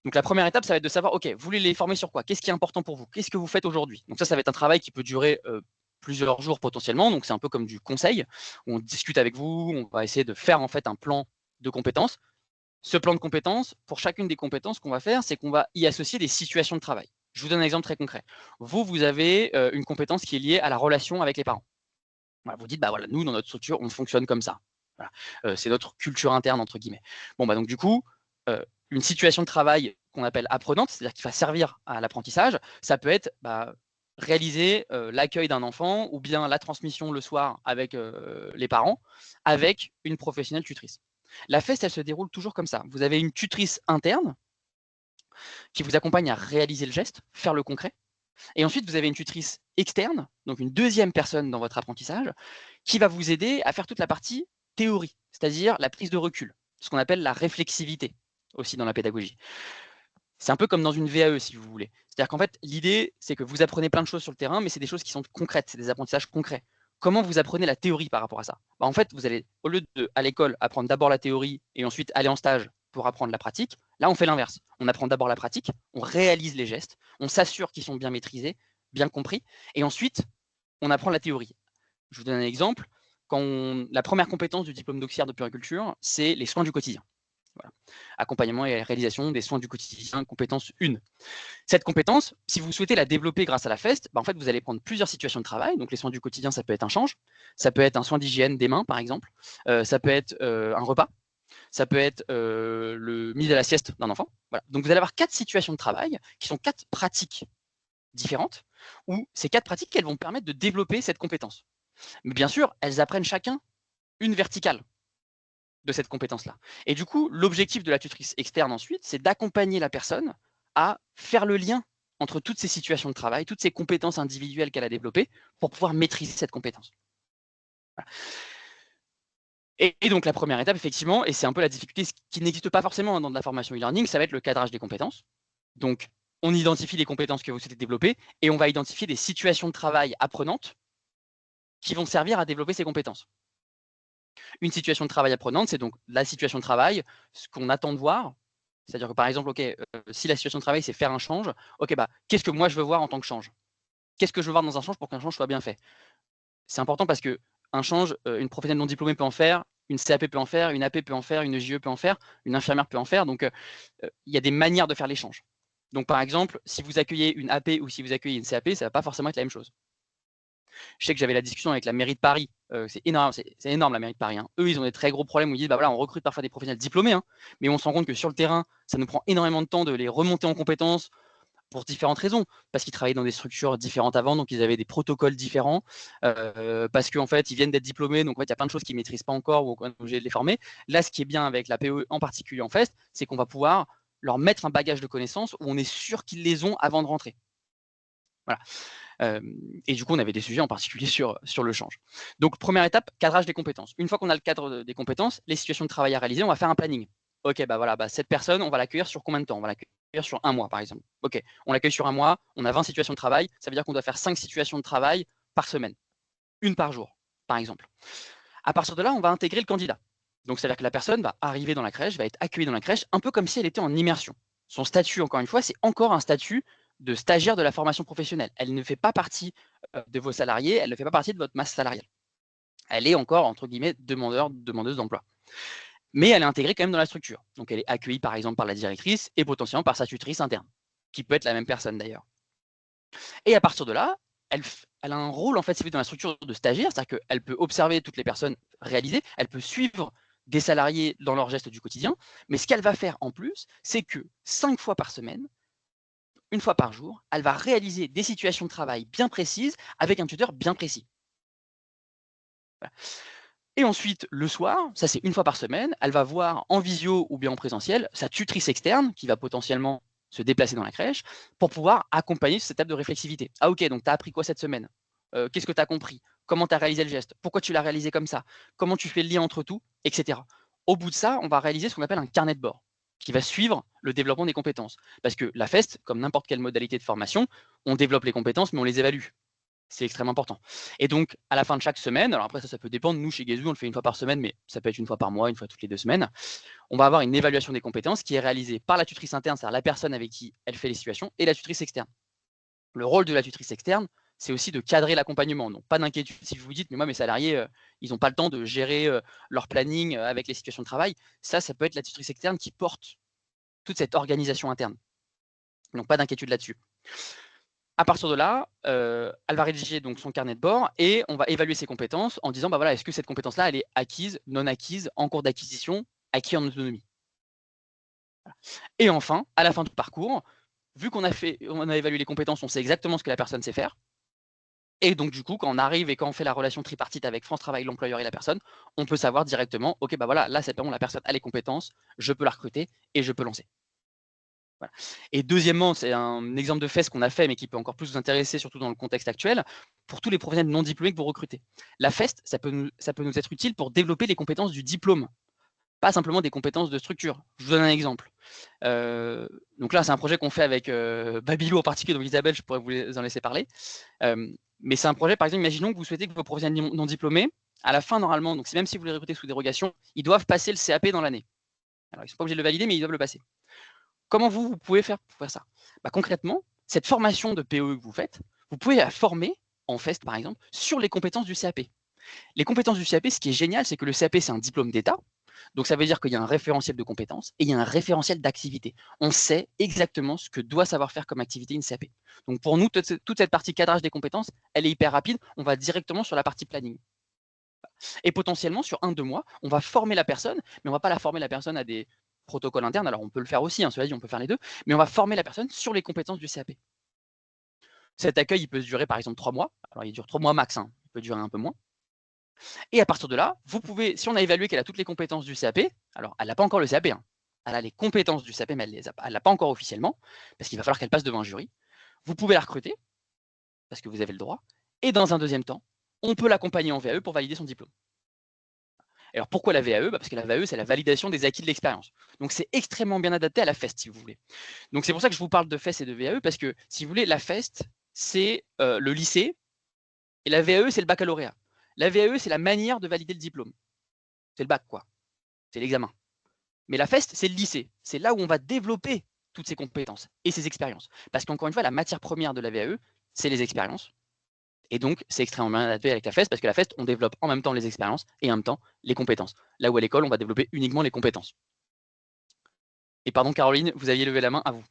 Donc, la première étape, ça va être de savoir, ok, vous voulez les former sur quoi? Qu'est-ce qui est important pour vous? Qu'est-ce que vous faites aujourd'hui? Donc, ça va être un travail qui peut durer plusieurs jours potentiellement. Donc, c'est un peu comme du conseil où on discute avec vous, on va essayer de faire en fait un plan de compétences. Ce plan de compétences, pour chacune des compétences qu'on va faire, c'est qu'on va y associer des situations de travail. Je vous donne un exemple très concret. Vous avez une compétence qui est liée à la relation avec les parents. Voilà, vous dites, voilà, nous, dans notre structure, on fonctionne comme ça. Voilà. C'est notre culture interne, entre guillemets. Donc du coup, une situation de travail qu'on appelle apprenante, c'est-à-dire qui va servir à l'apprentissage, ça peut être réaliser l'accueil d'un enfant ou bien la transmission le soir avec les parents, avec une professionnelle tutrice. La FEST, elle se déroule toujours comme ça. Vous avez une tutrice interne qui vous accompagne à réaliser le geste, faire le concret. Et ensuite, vous avez une tutrice externe, donc une deuxième personne dans votre apprentissage, qui va vous aider à faire toute la partie théorie, c'est-à-dire la prise de recul, ce qu'on appelle la réflexivité aussi dans la pédagogie. C'est un peu comme dans une VAE, si vous voulez. C'est-à-dire qu'en fait, l'idée, c'est que vous apprenez plein de choses sur le terrain, mais c'est des choses qui sont concrètes, c'est des apprentissages concrets. Comment vous apprenez la théorie par rapport à ça? En fait, vous allez, au lieu de, à l'école, apprendre d'abord la théorie et ensuite aller en stage pour apprendre la pratique, là, on fait l'inverse. On apprend d'abord la pratique, on réalise les gestes, on s'assure qu'ils sont bien maîtrisés, bien compris, et ensuite, on apprend la théorie. Je vous donne un exemple. La première compétence du diplôme d'auxiliaire de puériculture, c'est les soins du quotidien. Voilà. Accompagnement et réalisation des soins du quotidien, compétence 1. Cette compétence, si vous souhaitez la développer grâce à la FEST, en fait, vous allez prendre plusieurs situations de travail. Donc, les soins du quotidien, ça peut être un change, ça peut être un soin d'hygiène des mains, par exemple, ça peut être un repas, ça peut être le mise à la sieste d'un enfant. Voilà. Donc, vous allez avoir 4 situations de travail qui sont 4 pratiques différentes, où ces 4 pratiques, elles vont permettre de développer cette compétence. Mais bien sûr, elles apprennent chacun une verticale de cette compétence-là. Et du coup, l'objectif de la tutrice externe ensuite, c'est d'accompagner la personne à faire le lien entre toutes ces situations de travail, toutes ces compétences individuelles qu'elle a développées pour pouvoir maîtriser cette compétence. Voilà. Et donc la première étape, effectivement, et c'est un peu la difficulté, ce qui n'existe pas forcément dans de la formation e-learning, ça va être le cadrage des compétences. Donc, on identifie les compétences que vous souhaitez développer et on va identifier des situations de travail apprenantes qui vont servir à développer ces compétences. Une situation de travail apprenante, c'est donc la situation de travail, ce qu'on attend de voir. C'est-à-dire que par exemple, si la situation de travail, c'est faire un change, qu'est-ce que moi je veux voir en tant que change? Qu'est-ce que je veux voir dans un change pour qu'un change soit bien fait? C'est important parce qu'un change, une professionnelle non diplômée peut en faire, une CAP peut en faire, une AP peut en faire, une JE peut en faire, une infirmière peut en faire. Donc, il y a des manières de faire les changes. Donc, par exemple, si vous accueillez une AP ou si vous accueillez une CAP, ça ne va pas forcément être la même chose. Je sais que j'avais la discussion avec la mairie de Paris. C'est énorme, la mairie de Paris. Hein. Eux, ils ont des très gros problèmes où ils disent, on recrute parfois des professionnels diplômés, hein, mais on se rend compte que sur le terrain, ça nous prend énormément de temps de les remonter en compétences, pour différentes raisons. Parce qu'ils travaillaient dans des structures différentes avant, donc ils avaient des protocoles différents. Parce qu'en fait, ils viennent d'être diplômés, donc en fait, il y a plein de choses qu'ils ne maîtrisent pas encore ou qu'on est obligé de les former. Là, ce qui est bien avec la PE, en particulier en FEST, c'est qu'on va pouvoir leur mettre un bagage de connaissances où on est sûr qu'ils les ont avant de rentrer. Voilà. Et du coup, on avait des sujets en particulier sur le change. Donc, première étape, cadrage des compétences. Une fois qu'on a le cadre des compétences, les situations de travail à réaliser, on va faire un planning. Ok, bah voilà, cette personne, on va l'accueillir sur combien de temps? On va l'accueillir sur 1 mois, par exemple. Ok, on l'accueille sur 1 mois, on a 20 situations de travail, ça veut dire qu'on doit faire 5 situations de travail par semaine. 1 par jour, par exemple. À partir de là, on va intégrer le candidat. Donc, c'est-à-dire que la personne va arriver dans la crèche, va être accueillie dans la crèche, un peu comme si elle était en immersion. Son statut, encore une fois, c'est encore un statut de stagiaire de la formation professionnelle. Elle ne fait pas partie de vos salariés, elle ne fait pas partie de votre masse salariale. Elle est encore, entre guillemets, demandeuse d'emploi. Mais elle est intégrée quand même dans la structure. Donc, elle est accueillie, par exemple, par la directrice et potentiellement par sa tutrice interne, qui peut être la même personne d'ailleurs. Et à partir de là, elle a un rôle, en fait, dans la structure de stagiaire, c'est-à-dire qu'elle peut observer toutes les personnes réalisées, elle peut suivre des salariés dans leurs gestes du quotidien, mais ce qu'elle va faire en plus, c'est que 5 fois par semaine, 1 fois par jour, elle va réaliser des situations de travail bien précises avec un tuteur bien précis. Voilà. Et ensuite, le soir, ça c'est 1 fois par semaine, elle va voir en visio ou bien en présentiel sa tutrice externe qui va potentiellement se déplacer dans la crèche pour pouvoir accompagner cette étape de réflexivité. Ah ok, donc tu as appris quoi cette semaine? Qu'est-ce que tu as compris? Comment tu as réalisé le geste? Pourquoi tu l'as réalisé comme ça? Comment tu fais le lien entre tout? Etc. Au bout de ça, on va réaliser ce qu'on appelle un carnet de bord qui va suivre le développement des compétences. Parce que la FEST, comme n'importe quelle modalité de formation, on développe les compétences mais on les évalue. C'est extrêmement important. Et donc, à la fin de chaque semaine, alors après ça peut dépendre, nous chez Gazou, on le fait 1 fois par semaine, mais ça peut être 1 fois par mois, 1 fois toutes les 2 semaines, on va avoir une évaluation des compétences qui est réalisée par la tutrice interne, c'est-à-dire la personne avec qui elle fait les situations, et la tutrice externe. Le rôle de la tutrice externe, c'est aussi de cadrer l'accompagnement. Donc, pas d'inquiétude si vous vous dites, mais moi, mes salariés, ils n'ont pas le temps de gérer leur planning avec les situations de travail. Ça peut être la tutrice externe qui porte toute cette organisation interne. Donc, pas d'inquiétude là-dessus. À partir de là, elle va rédiger donc son carnet de bord et on va évaluer ses compétences en disant, bah voilà, est-ce que cette compétence-là, elle est acquise, non acquise, en cours d'acquisition, acquise en autonomie. Voilà. Et enfin, à la fin du parcours, vu qu'on a évalué les compétences, on sait exactement ce que la personne sait faire. Et donc, du coup, quand on arrive et quand on fait la relation tripartite avec France Travail, l'employeur et la personne, on peut savoir directement, ok, bah voilà, là, c'est bon, la personne a les compétences, je peux la recruter et je peux lancer. Voilà. Et deuxièmement, c'est un exemple de FEST qu'on a fait, mais qui peut encore plus vous intéresser, surtout dans le contexte actuel, pour tous les professionnels non diplômés que vous recrutez. La FEST, ça peut nous être utile pour développer les compétences du diplôme, pas simplement des compétences de structure. Je vous donne un exemple. Donc là, c'est un projet qu'on fait avec Babylou en particulier, donc Isabelle, je pourrais vous en laisser parler. Mais c'est un projet, par exemple, imaginons que vous souhaitez que vos professionnels non diplômés, à la fin, normalement, donc même si vous les recrutez sous dérogation, ils doivent passer le CAP dans l'année. Alors, ils ne sont pas obligés de le valider, mais ils doivent le passer. Comment vous pouvez faire pour faire ça? Concrètement, cette formation de PE que vous faites, vous pouvez la former en FEST, par exemple, sur les compétences du CAP. Les compétences du CAP, ce qui est génial, c'est que le CAP, c'est un diplôme d'État. Donc, ça veut dire qu'il y a un référentiel de compétences et il y a un référentiel d'activité. On sait exactement ce que doit savoir faire comme activité une CAP. Donc, pour nous, toute cette partie cadrage des compétences, elle est hyper rapide. On va directement sur la partie planning. Et potentiellement, sur 1-2 mois, on va former la personne, mais on ne va pas la former la personne à des protocoles internes. Alors, on peut le faire aussi, cela dit, on peut faire les deux, mais on va former la personne sur les compétences du CAP. Cet accueil, il peut se durer par exemple 3 mois. Alors, il dure 3 mois max, il peut durer un peu moins. Et à partir de là, vous pouvez, si on a évalué qu'elle a toutes les compétences du CAP, alors elle n'a pas encore le CAP, elle a les compétences du CAP, mais elle ne l'a pas encore officiellement, parce qu'il va falloir qu'elle passe devant un jury. Vous pouvez la recruter, parce que vous avez le droit, et dans un deuxième temps, on peut l'accompagner en VAE pour valider son diplôme. Alors pourquoi la VAE? Parce que la VAE, c'est la validation des acquis de l'expérience. Donc c'est extrêmement bien adapté à la FEST, si vous voulez. Donc c'est pour ça que je vous parle de FEST et de VAE, parce que si vous voulez, la FEST, c'est le lycée, et la VAE, c'est le baccalauréat. La VAE, c'est la manière de valider le diplôme. C'est le bac, quoi. C'est l'examen. Mais la FEST, c'est le lycée. C'est là où on va développer toutes ces compétences et ces expériences. Parce qu'encore une fois, la matière première de la VAE, c'est les expériences. Et donc, c'est extrêmement bien adapté avec la FEST, parce que la FEST, on développe en même temps les expériences et en même temps les compétences. Là où à l'école, on va développer uniquement les compétences. Et pardon, Caroline, vous aviez levé la main, à vous.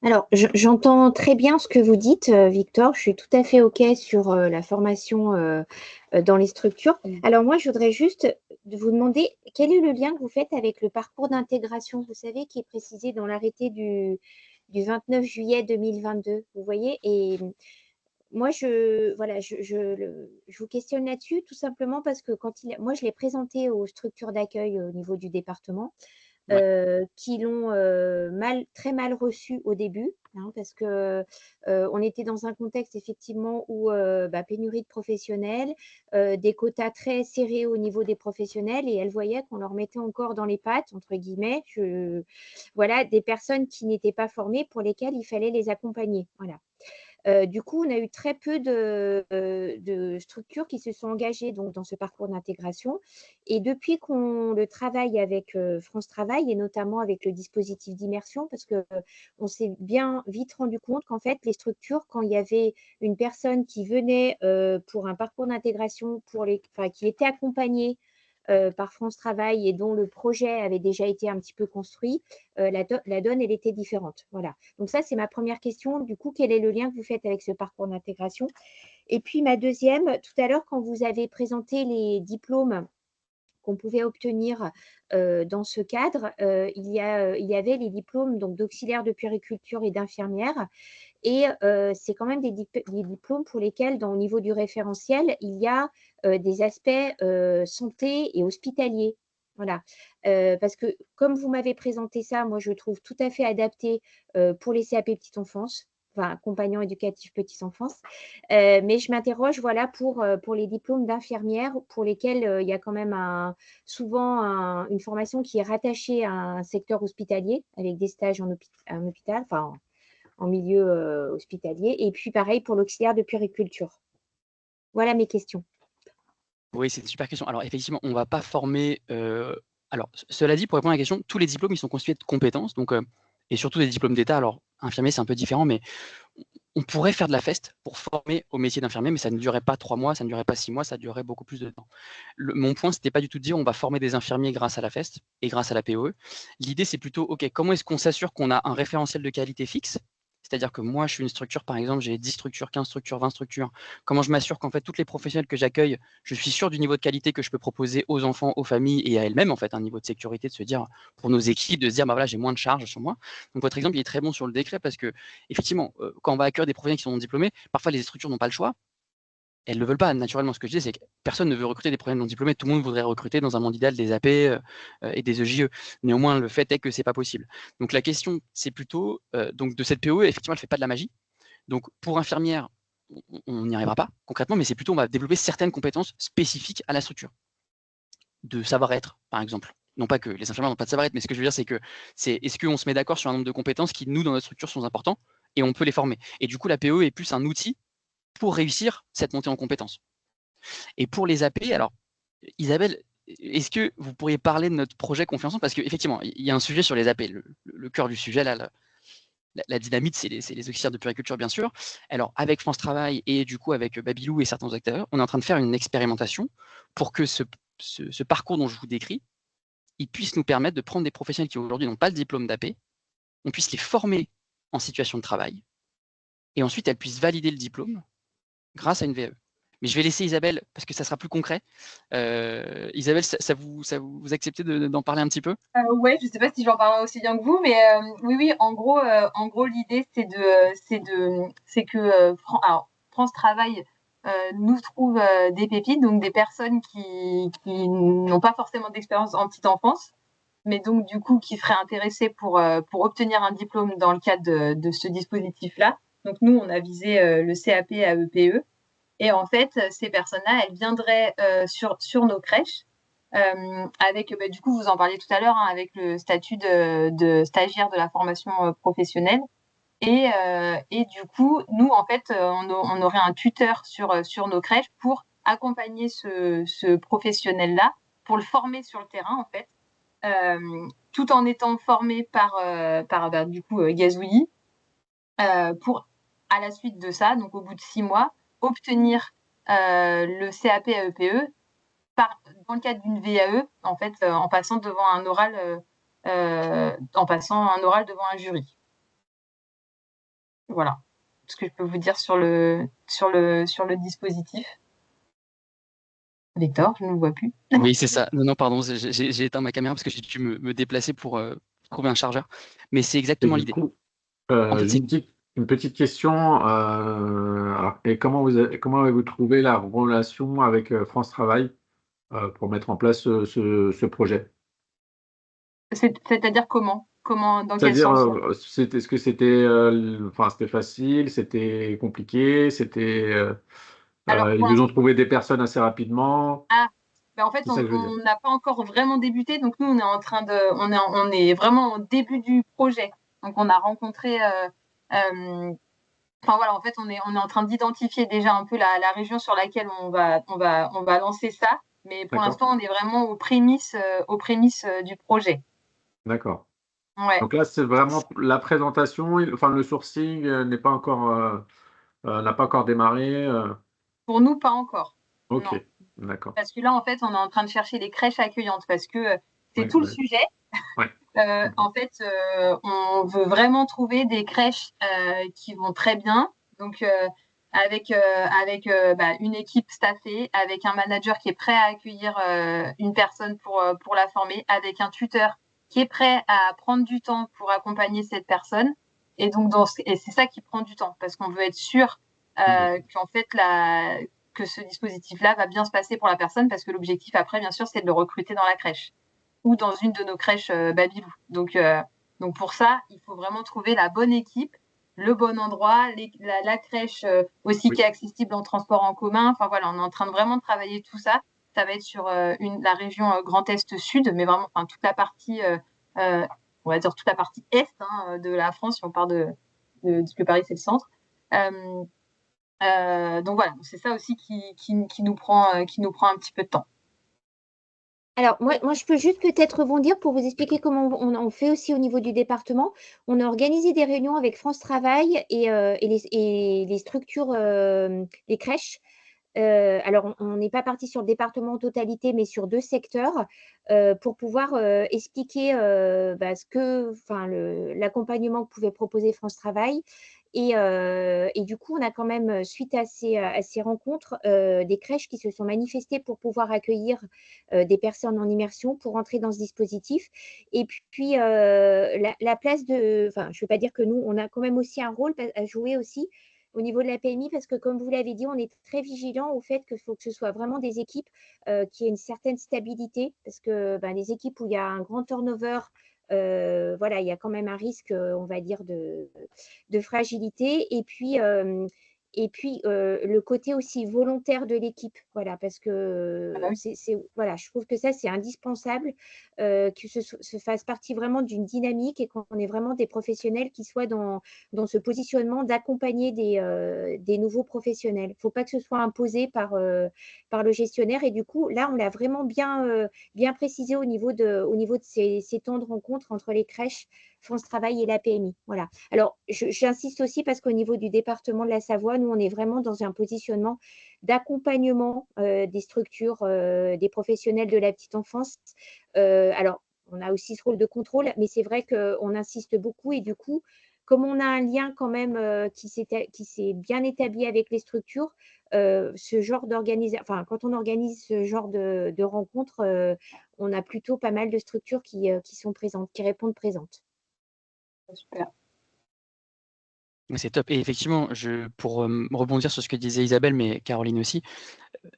Alors, j'entends très bien ce que vous dites, Victor. Je suis tout à fait OK sur la formation dans les structures. Alors, moi, je voudrais juste vous demander quel est le lien que vous faites avec le parcours d'intégration, vous savez, qui est précisé dans l'arrêté du 29 juillet 2022. Vous voyez? Et moi, voilà, je vous questionne là-dessus tout simplement parce que moi, je l'ai présenté aux structures d'accueil au niveau du département. Qui l'ont très mal reçu au début, hein, parce que on était dans un contexte effectivement où pénurie de professionnels, des quotas très serrés au niveau des professionnels, et elles voyaient qu'on leur mettait encore dans les pattes, entre guillemets, voilà, des personnes qui n'étaient pas formées, pour lesquelles il fallait les accompagner. Voilà. Du coup, on a eu très peu de structures qui se sont engagées donc, dans ce parcours d'intégration. Et depuis qu'on le travaille avec France Travail, et notamment avec le dispositif d'immersion, parce qu'on s'est bien vite rendu compte qu'en fait, les structures, quand il y avait une personne qui venait pour un parcours d'intégration, qui était accompagnée par France Travail et dont le projet avait déjà été un petit peu construit, la donne, elle était différente. Voilà. Donc ça, c'est ma première question. Du coup, quel est le lien que vous faites avec ce parcours d'intégration? Et puis ma deuxième, tout à l'heure, quand vous avez présenté les diplômes qu'on pouvait obtenir dans ce cadre, il y avait les diplômes d'auxiliaire de puériculture et d'infirmière. Et c'est quand même des diplômes pour lesquels, au niveau du référentiel, il y a des aspects santé et hospitalier. Voilà. Parce que comme vous m'avez présenté ça, moi, je le trouve tout à fait adapté pour les CAP petite enfance, enfin, accompagnant éducatif petite enfance. Mais je m'interroge, voilà, pour les diplômes d'infirmière, pour lesquels il y a quand même souvent une formation qui est rattachée à un secteur hospitalier, avec des stages en hôpital, enfin, en milieu hospitalier. Et puis, pareil pour l'auxiliaire de puériculture. Voilà mes questions. Oui, c'est une super question. Alors effectivement, on ne va pas former, alors cela dit, pour répondre à la question, tous les diplômes, ils sont constitués de compétences, donc et surtout des diplômes d'État. Alors infirmier, c'est un peu différent, mais on pourrait faire de la FEST pour former au métier d'infirmier, mais ça ne durerait pas 3 mois, ça ne durerait pas 6 mois, ça durerait beaucoup plus de temps. Mon point, c'était pas du tout de dire on va former des infirmiers grâce à la FEST et grâce à la POE. L'idée, c'est plutôt, OK, comment est-ce qu'on s'assure qu'on a un référentiel de qualité fixe? C'est-à-dire que moi, je suis une structure, par exemple, j'ai 10 structures, 15 structures, 20 structures. Comment je m'assure qu'en fait, toutes les professionnels que j'accueille, je suis sûr du niveau de qualité que je peux proposer aux enfants, aux familles et à elles-mêmes, en fait, un niveau de sécurité, de se dire, pour nos équipes, de se dire, bah voilà, j'ai moins de charges sur moi. Donc, votre exemple, il est très bon sur le décret parce que, effectivement, quand on va accueillir des professionnels qui sont non diplômés, parfois les structures n'ont pas le choix. Elles ne le veulent pas. Naturellement, ce que je dis, c'est que personne ne veut recruter des professionnels non diplômés. Tout le monde voudrait recruter dans un monde idéal des AP et des EJE. Néanmoins, le fait est que ce n'est pas possible. Donc la question, c'est plutôt donc de cette POE, effectivement, elle ne fait pas de la magie. Donc pour infirmière, on n'y arrivera pas concrètement, mais c'est plutôt on va développer certaines compétences spécifiques à la structure. De savoir-être, par exemple. Non pas que les infirmières n'ont pas de savoir-être, mais ce que je veux dire, c'est que est-ce qu'on se met d'accord sur un nombre de compétences qui, nous, dans notre structure, sont importants et on peut les former. Et du coup, la POE est plus un outil pour réussir cette montée en compétences. Et pour les AP, alors, Isabelle, est-ce que vous pourriez parler de notre projet Confiance? Parce qu'effectivement, il y a un sujet sur les AP. Le cœur du sujet, là, la dynamite, c'est les auxiliaires de puériculture, bien sûr. Alors, avec France Travail et du coup avec Babylou et certains acteurs, on est en train de faire une expérimentation pour que ce parcours dont je vous décris, il puisse nous permettre de prendre des professionnels qui aujourd'hui n'ont pas le diplôme d'AP, on puisse les former en situation de travail, et ensuite elles puissent valider le diplôme grâce à une VAE. Mais je vais laisser Isabelle, parce que ça sera plus concret. Isabelle, vous acceptez d'en parler un petit peu? Ouais, je ne sais pas si j'en parle aussi bien que vous, mais oui, en gros, l'idée, c'est que France Travail nous trouve des pépites, donc des personnes qui n'ont pas forcément d'expérience en petite enfance, mais donc du coup qui seraient intéressées pour obtenir un diplôme dans le cadre de ce dispositif-là. Donc nous, on a visé le CAP à EPE. Et en fait, ces personnes-là, elles viendraient sur nos crèches, avec, du coup, vous en parliez tout à l'heure, hein, avec le statut de stagiaire de la formation professionnelle. Et du coup, nous, en fait, on aurait un tuteur sur nos crèches pour accompagner ce professionnel-là, pour le former sur le terrain, en fait, tout en étant formé par du coup, Gazouillis, pour, à la suite de ça, donc au bout de 6 mois, obtenir le CAP à EPE dans le cadre d'une VAE, en fait, en passant devant un oral devant un jury. Voilà ce que je peux vous dire sur le dispositif. Victor, je ne le vois plus. Oui, c'est ça. Non, pardon, j'ai éteint ma caméra parce que j'ai dû me déplacer pour trouver un chargeur. Mais c'est Et exactement du l'idée. coup, En fait, c'est une petite question. Et comment comment avez-vous trouvé la relation avec France Travail pour mettre en place ce projet? c'est-à-dire comment? Dans quel C'est-à-dire, sens? est-ce que enfin, c'était facile, c'était compliqué, Alors, ils vous ont trouvé des personnes assez rapidement? en fait, C'est ça que je veux dire. on n'a pas encore vraiment débuté, donc nous, on est en train on est vraiment au début du projet. Donc, on a rencontré, enfin voilà, en fait, on est en train d'identifier déjà un peu la région sur laquelle on va lancer ça, mais pour D'accord, l'instant, on est vraiment aux prémices du projet. d'accord. Ouais. Donc là, c'est vraiment la présentation, enfin le sourcing n'a pas encore démarré. Pour nous, pas encore. Ok, Non. d'accord. Parce que là, en fait, on est en train de chercher des crèches accueillantes parce que c'est Ouais, tout le ouais, sujet. ouais, je comprends. En fait, on veut vraiment trouver des crèches qui vont très bien. Donc, avec une équipe staffée, avec un manager qui est prêt à accueillir une personne pour la former, avec un tuteur qui est prêt à prendre du temps pour accompagner cette personne. Et donc, et c'est ça qui prend du temps parce qu'on veut être sûr D'accord. qu'en fait, que ce dispositif-là va bien se passer pour la personne parce que l'objectif après, bien sûr, c'est de le recruter dans la crèche ou dans une de nos crèches Babylou. Donc pour ça, il faut vraiment trouver la bonne équipe, le bon endroit, la crèche aussi qui Oui, est accessible en transport en commun. Enfin voilà, on est en train de vraiment travailler tout ça. Ça va être sur la région Grand Est Sud, mais vraiment toute la partie, on va dire toute la partie Est de la France, si on part parce que Paris c'est le centre. Donc voilà, c'est ça aussi qui nous prend un petit peu de temps. Alors, moi, je peux juste peut-être rebondir pour vous expliquer comment on fait aussi au niveau du département. On a organisé des réunions avec France Travail et les structures, les crèches. Alors, on n'est pas parti sur le département en totalité, mais sur 2 secteurs, pour pouvoir expliquer l'accompagnement que pouvait proposer France Travail. Et du coup, on a quand même, suite à ces rencontres, des crèches qui se sont manifestées pour pouvoir accueillir des personnes en immersion pour entrer dans ce dispositif. Et puis, la place enfin, je ne veux pas dire que nous, on a quand même aussi un rôle à jouer aussi au niveau de la PMI, parce que comme vous l'avez dit, on est très vigilant au fait qu'il faut que ce soit vraiment des équipes qui aient une certaine stabilité, parce que les équipes où il y a un grand turnover, voilà, il y a quand même un risque, on va dire, de fragilité. Et puis, le côté aussi volontaire de l'équipe, voilà, parce que Ah bah oui. voilà, je trouve que ça, c'est indispensable, que se fasse partie vraiment d'une dynamique et qu'on ait vraiment des professionnels qui soient dans ce positionnement d'accompagner des nouveaux professionnels. Il ne faut pas que ce soit imposé par le gestionnaire. Et du coup, là, on l'a vraiment bien précisé au niveau de ces temps de rencontre entre les crèches, France Travail et la PMI. Voilà. Alors, j'insiste aussi parce qu'au niveau du département de la Savoie, nous, on est vraiment dans un positionnement d'accompagnement des structures, des professionnels de la petite enfance. Alors, on a aussi ce rôle de contrôle, mais c'est vrai qu'on insiste beaucoup. Et du coup, comme on a un lien quand même qui s'est bien établi avec les structures, ce genre quand on organise ce genre de rencontres, on a plutôt pas mal de structures qui sont présentes, qui répondent présentes. Super. C'est top. Et effectivement, pour rebondir sur ce que disait Isabelle, mais Caroline aussi,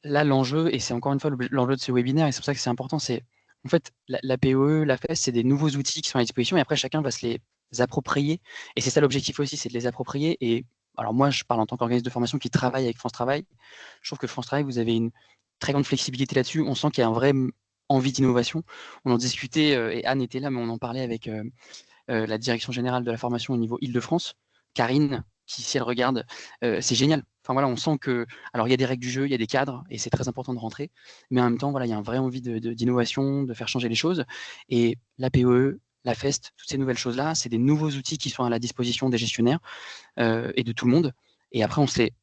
là, l'enjeu, et c'est encore une fois l'enjeu de ce webinaire, et c'est pour ça que c'est important, c'est en fait la POE, la FES, c'est des nouveaux outils qui sont à disposition, et après, chacun va se les approprier. Et c'est ça l'objectif aussi, c'est de les approprier. Et alors moi, je parle en tant qu'organisme de formation qui travaille avec France Travail. Je trouve que France Travail, vous avez une très grande flexibilité là-dessus. On sent qu'il y a un vrai envie d'innovation. On en discutait, et Anne était là, mais on en parlait avec la direction générale de la formation au niveau Île-de-France, Karine, qui, si elle regarde, c'est génial. Enfin voilà, on sent que, alors il y a des règles du jeu, il y a des cadres, et c'est très important de rentrer, mais en même temps, voilà, il y a un vrai envie d'innovation, de faire changer les choses. Et la POE, la FEST, toutes ces nouvelles choses-là, c'est des nouveaux outils qui sont à la disposition des gestionnaires et de tout le monde. Et après, on se les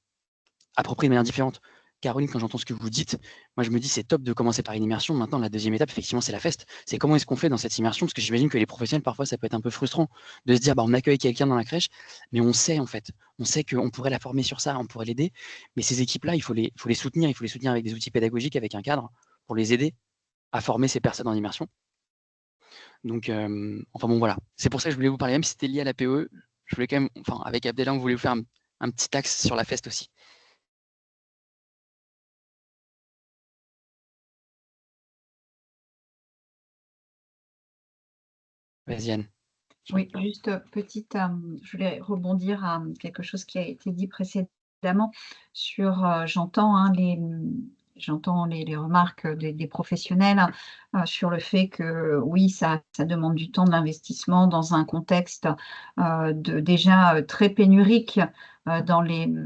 approprie de manière différente. Caroline, quand j'entends ce que vous dites, moi je me dis c'est top de commencer par une immersion. Maintenant, la deuxième étape, effectivement, c'est la feste. C'est comment est-ce qu'on fait dans cette immersion? Parce que j'imagine que les professionnels, parfois, ça peut être un peu frustrant de se dire, bah, on accueille quelqu'un dans la crèche, mais on sait en fait, on sait qu'on pourrait la former sur ça, on pourrait l'aider. Mais ces équipes-là, il faut les soutenir avec des outils pédagogiques, avec un cadre, pour les aider à former ces personnes en immersion. Donc, enfin bon, voilà. C'est pour ça que je voulais vous parler, même si c'était lié à la PE, je voulais quand même, enfin, avec Abdellah, on voulait vous faire un petit axe sur la feste aussi. Vas-y, Anne. Oui, juste petite, je voulais rebondir à quelque chose qui a été dit précédemment sur, j'entends les remarques des professionnels sur le fait que oui, ça demande du temps d'investissement dans un contexte déjà très pénurique dans les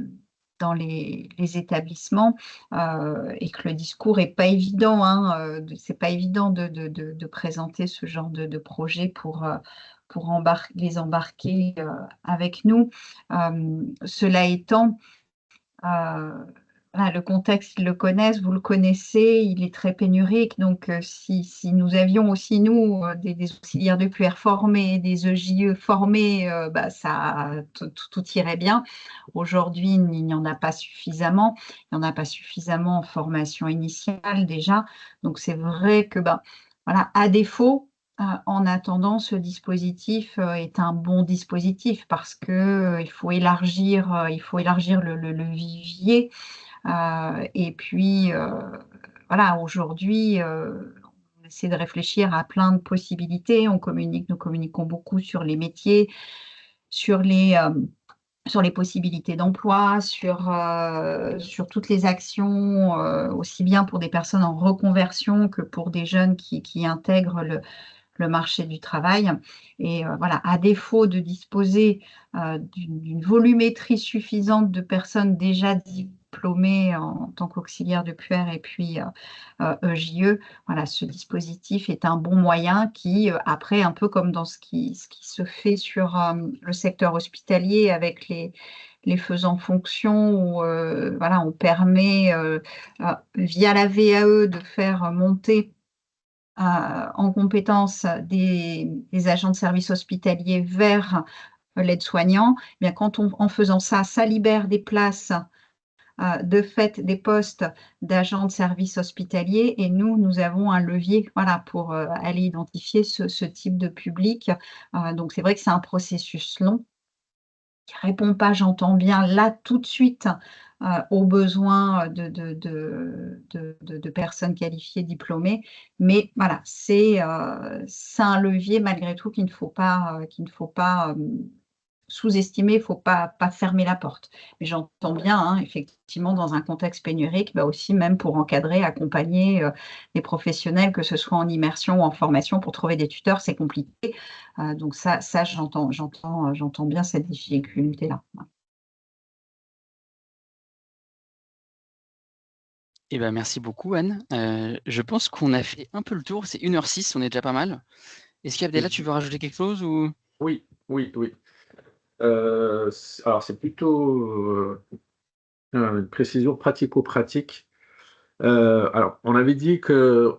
établissements et que le discours n'est pas évident, hein, c'est pas évident de présenter ce genre de projet pour les embarquer avec nous. Cela étant, le contexte, ils le connaissent, vous le connaissez, il est très pénurique. Donc, si nous avions aussi, nous, des auxiliaires de QR formés, des EJE formés, tout irait bien. Aujourd'hui, il n'y en a pas suffisamment. Il n'y en a pas suffisamment en formation initiale déjà. Donc, c'est vrai que, voilà, à défaut, en attendant, ce dispositif est un bon dispositif parce que il faut élargir le vivier. Et puis, voilà, aujourd'hui, on essaie de réfléchir à plein de possibilités. Nous communiquons beaucoup sur les métiers, sur les possibilités d'emploi, sur toutes les actions, aussi bien pour des personnes en reconversion que pour des jeunes qui intègrent le marché du travail. Et voilà, à défaut de disposer d'une volumétrie suffisante de personnes déjà diplômées en tant qu'auxiliaire de puère et puis EJE, voilà, ce dispositif est un bon moyen qui, après, un peu comme dans ce qui se fait sur le secteur hospitalier avec les faisans fonction, où voilà, on permet via la VAE de faire monter en compétence des agents de service hospitalier vers l'aide-soignant. Bien, en faisant ça, ça libère des places, de fait des postes d'agents de service hospitalier, et nous avons un levier, voilà, pour aller identifier ce type de public. Donc, c'est vrai que c'est un processus long qui ne répond pas, j'entends bien, là, tout de suite, aux besoins de personnes qualifiées, diplômées. Mais voilà, c'est un levier malgré tout qu'il ne faut pas sous-estimer, il ne faut pas fermer la porte. Mais j'entends bien, hein, effectivement, dans un contexte pénurique, aussi même pour encadrer, accompagner les professionnels, que ce soit en immersion ou en formation, pour trouver des tuteurs, c'est compliqué. Donc ça j'entends bien cette difficulté-là. Eh ben, merci beaucoup, Anne. Je pense qu'on a fait un peu le tour. C'est 1h06, on est déjà pas mal. Est-ce qu'Abdellah, tu veux rajouter quelque chose ou... Oui. Alors, c'est plutôt une précision pratico-pratique. Alors, on avait dit que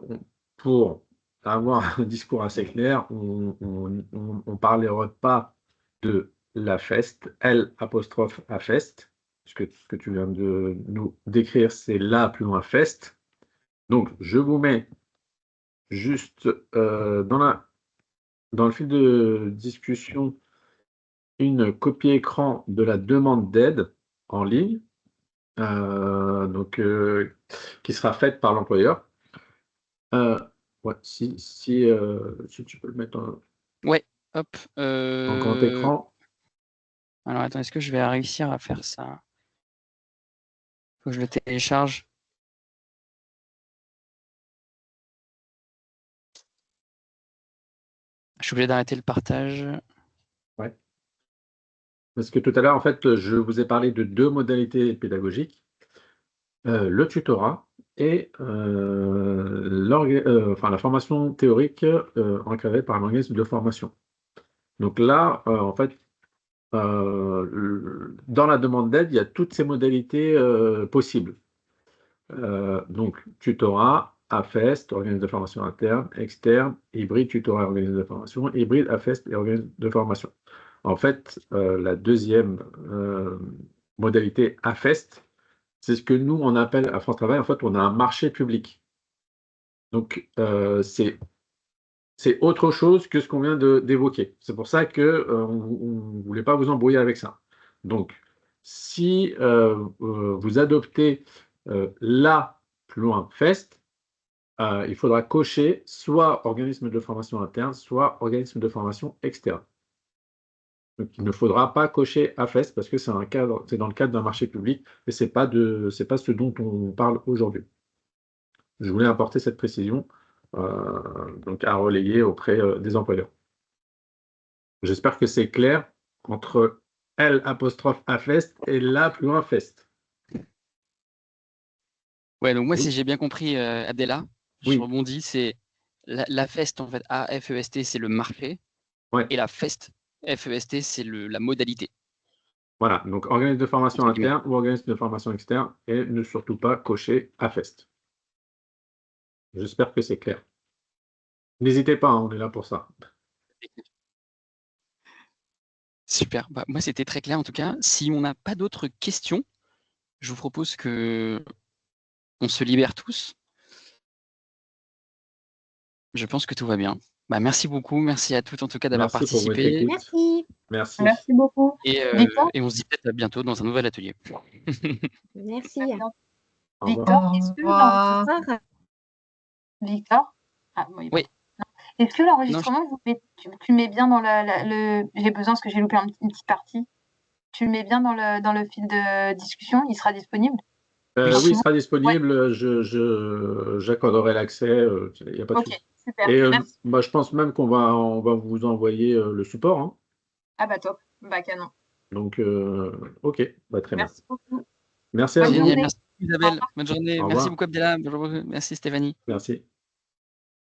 pour avoir un discours assez clair, on ne parlerait pas de la feste, L''A fest, puisque ce que tu viens de nous décrire, c'est là plus loin fest. Donc, je vous mets juste dans le fil de discussion une copie écran de la demande d'aide en ligne, qui sera faite par l'employeur. Ouais, si tu peux le mettre Ouais, hop. en grand écran. Alors, attends, est-ce que je vais réussir à faire ça? Faut que je le télécharge. Je suis obligé d'arrêter le partage. Ouais. Parce que tout à l'heure, en fait, je vous ai parlé de 2 modalités pédagogiques, le tutorat et la formation théorique encadrée par un organisme de formation. Donc là, en fait, dans la demande d'aide, il y a toutes ces modalités possibles. Donc, tutorat, AFEST, organisme de formation interne, externe, hybride, tutorat, organisme de formation, hybride, AFEST et organisme de formation. En fait, la deuxième modalité AFEST, c'est ce que nous, on appelle à France Travail, en fait, on a un marché public. Donc, c'est autre chose que ce qu'on vient d'évoquer. C'est pour ça qu'on ne voulait pas vous embrouiller avec ça. Donc, si vous adoptez la plus loin FEST, il faudra cocher soit organisme de formation interne, soit organisme de formation externe. Donc, il ne faudra pas cocher AFEST parce que c'est dans le cadre d'un marché public et ce n'est pas ce dont on parle aujourd'hui. Je voulais apporter cette précision donc à relayer auprès des employeurs. J'espère que c'est clair entre L'(AFEST et la plus loin FEST. Ouais, donc moi, Oui. si j'ai bien compris, Abdella, je Oui. rebondis, c'est la FEST, en fait, AFEST, c'est le marché, Ouais. et la FEST, FEST, c'est la modalité. Voilà, donc organisme de formation Entre guillemets. interne ou organisme de formation externe, et ne surtout pas cocher AFEST. J'espère que c'est clair. N'hésitez pas, hein, on est là pour ça. Super. Bah, moi, c'était très clair en tout cas. Si on n'a pas d'autres questions, je vous propose que on se libère tous. Je pense que tout va bien. Bah, merci beaucoup. Merci à toutes en tout cas d'avoir Merci pour votre participé. écoute. Merci. Merci. Merci beaucoup. Et Victor on se dit peut-être à bientôt dans un nouvel atelier. Merci. Au revoir. Victor, Au est-ce que revoir. Victor oui. Oui. Est-ce que l'enregistrement, tu le mets bien dans j'ai besoin parce que j'ai loupé une petite partie. Tu le mets bien dans le fil de discussion, il sera disponible? Oui, Oui. il sera disponible. J'accorderai l'accès. Il n'y a pas de Ok, souci. super. Et Merci. je pense même qu'on va vous envoyer le support. Hein. Ah bah top, bah canon. Donc, ok, très bien. Merci beaucoup. Merci à Bonne vous. Génial. journée. Merci Isabelle. Au revoir. Bonne journée. Au Merci revoir. beaucoup Abdella. Bonjour. Merci Stéphanie. Merci.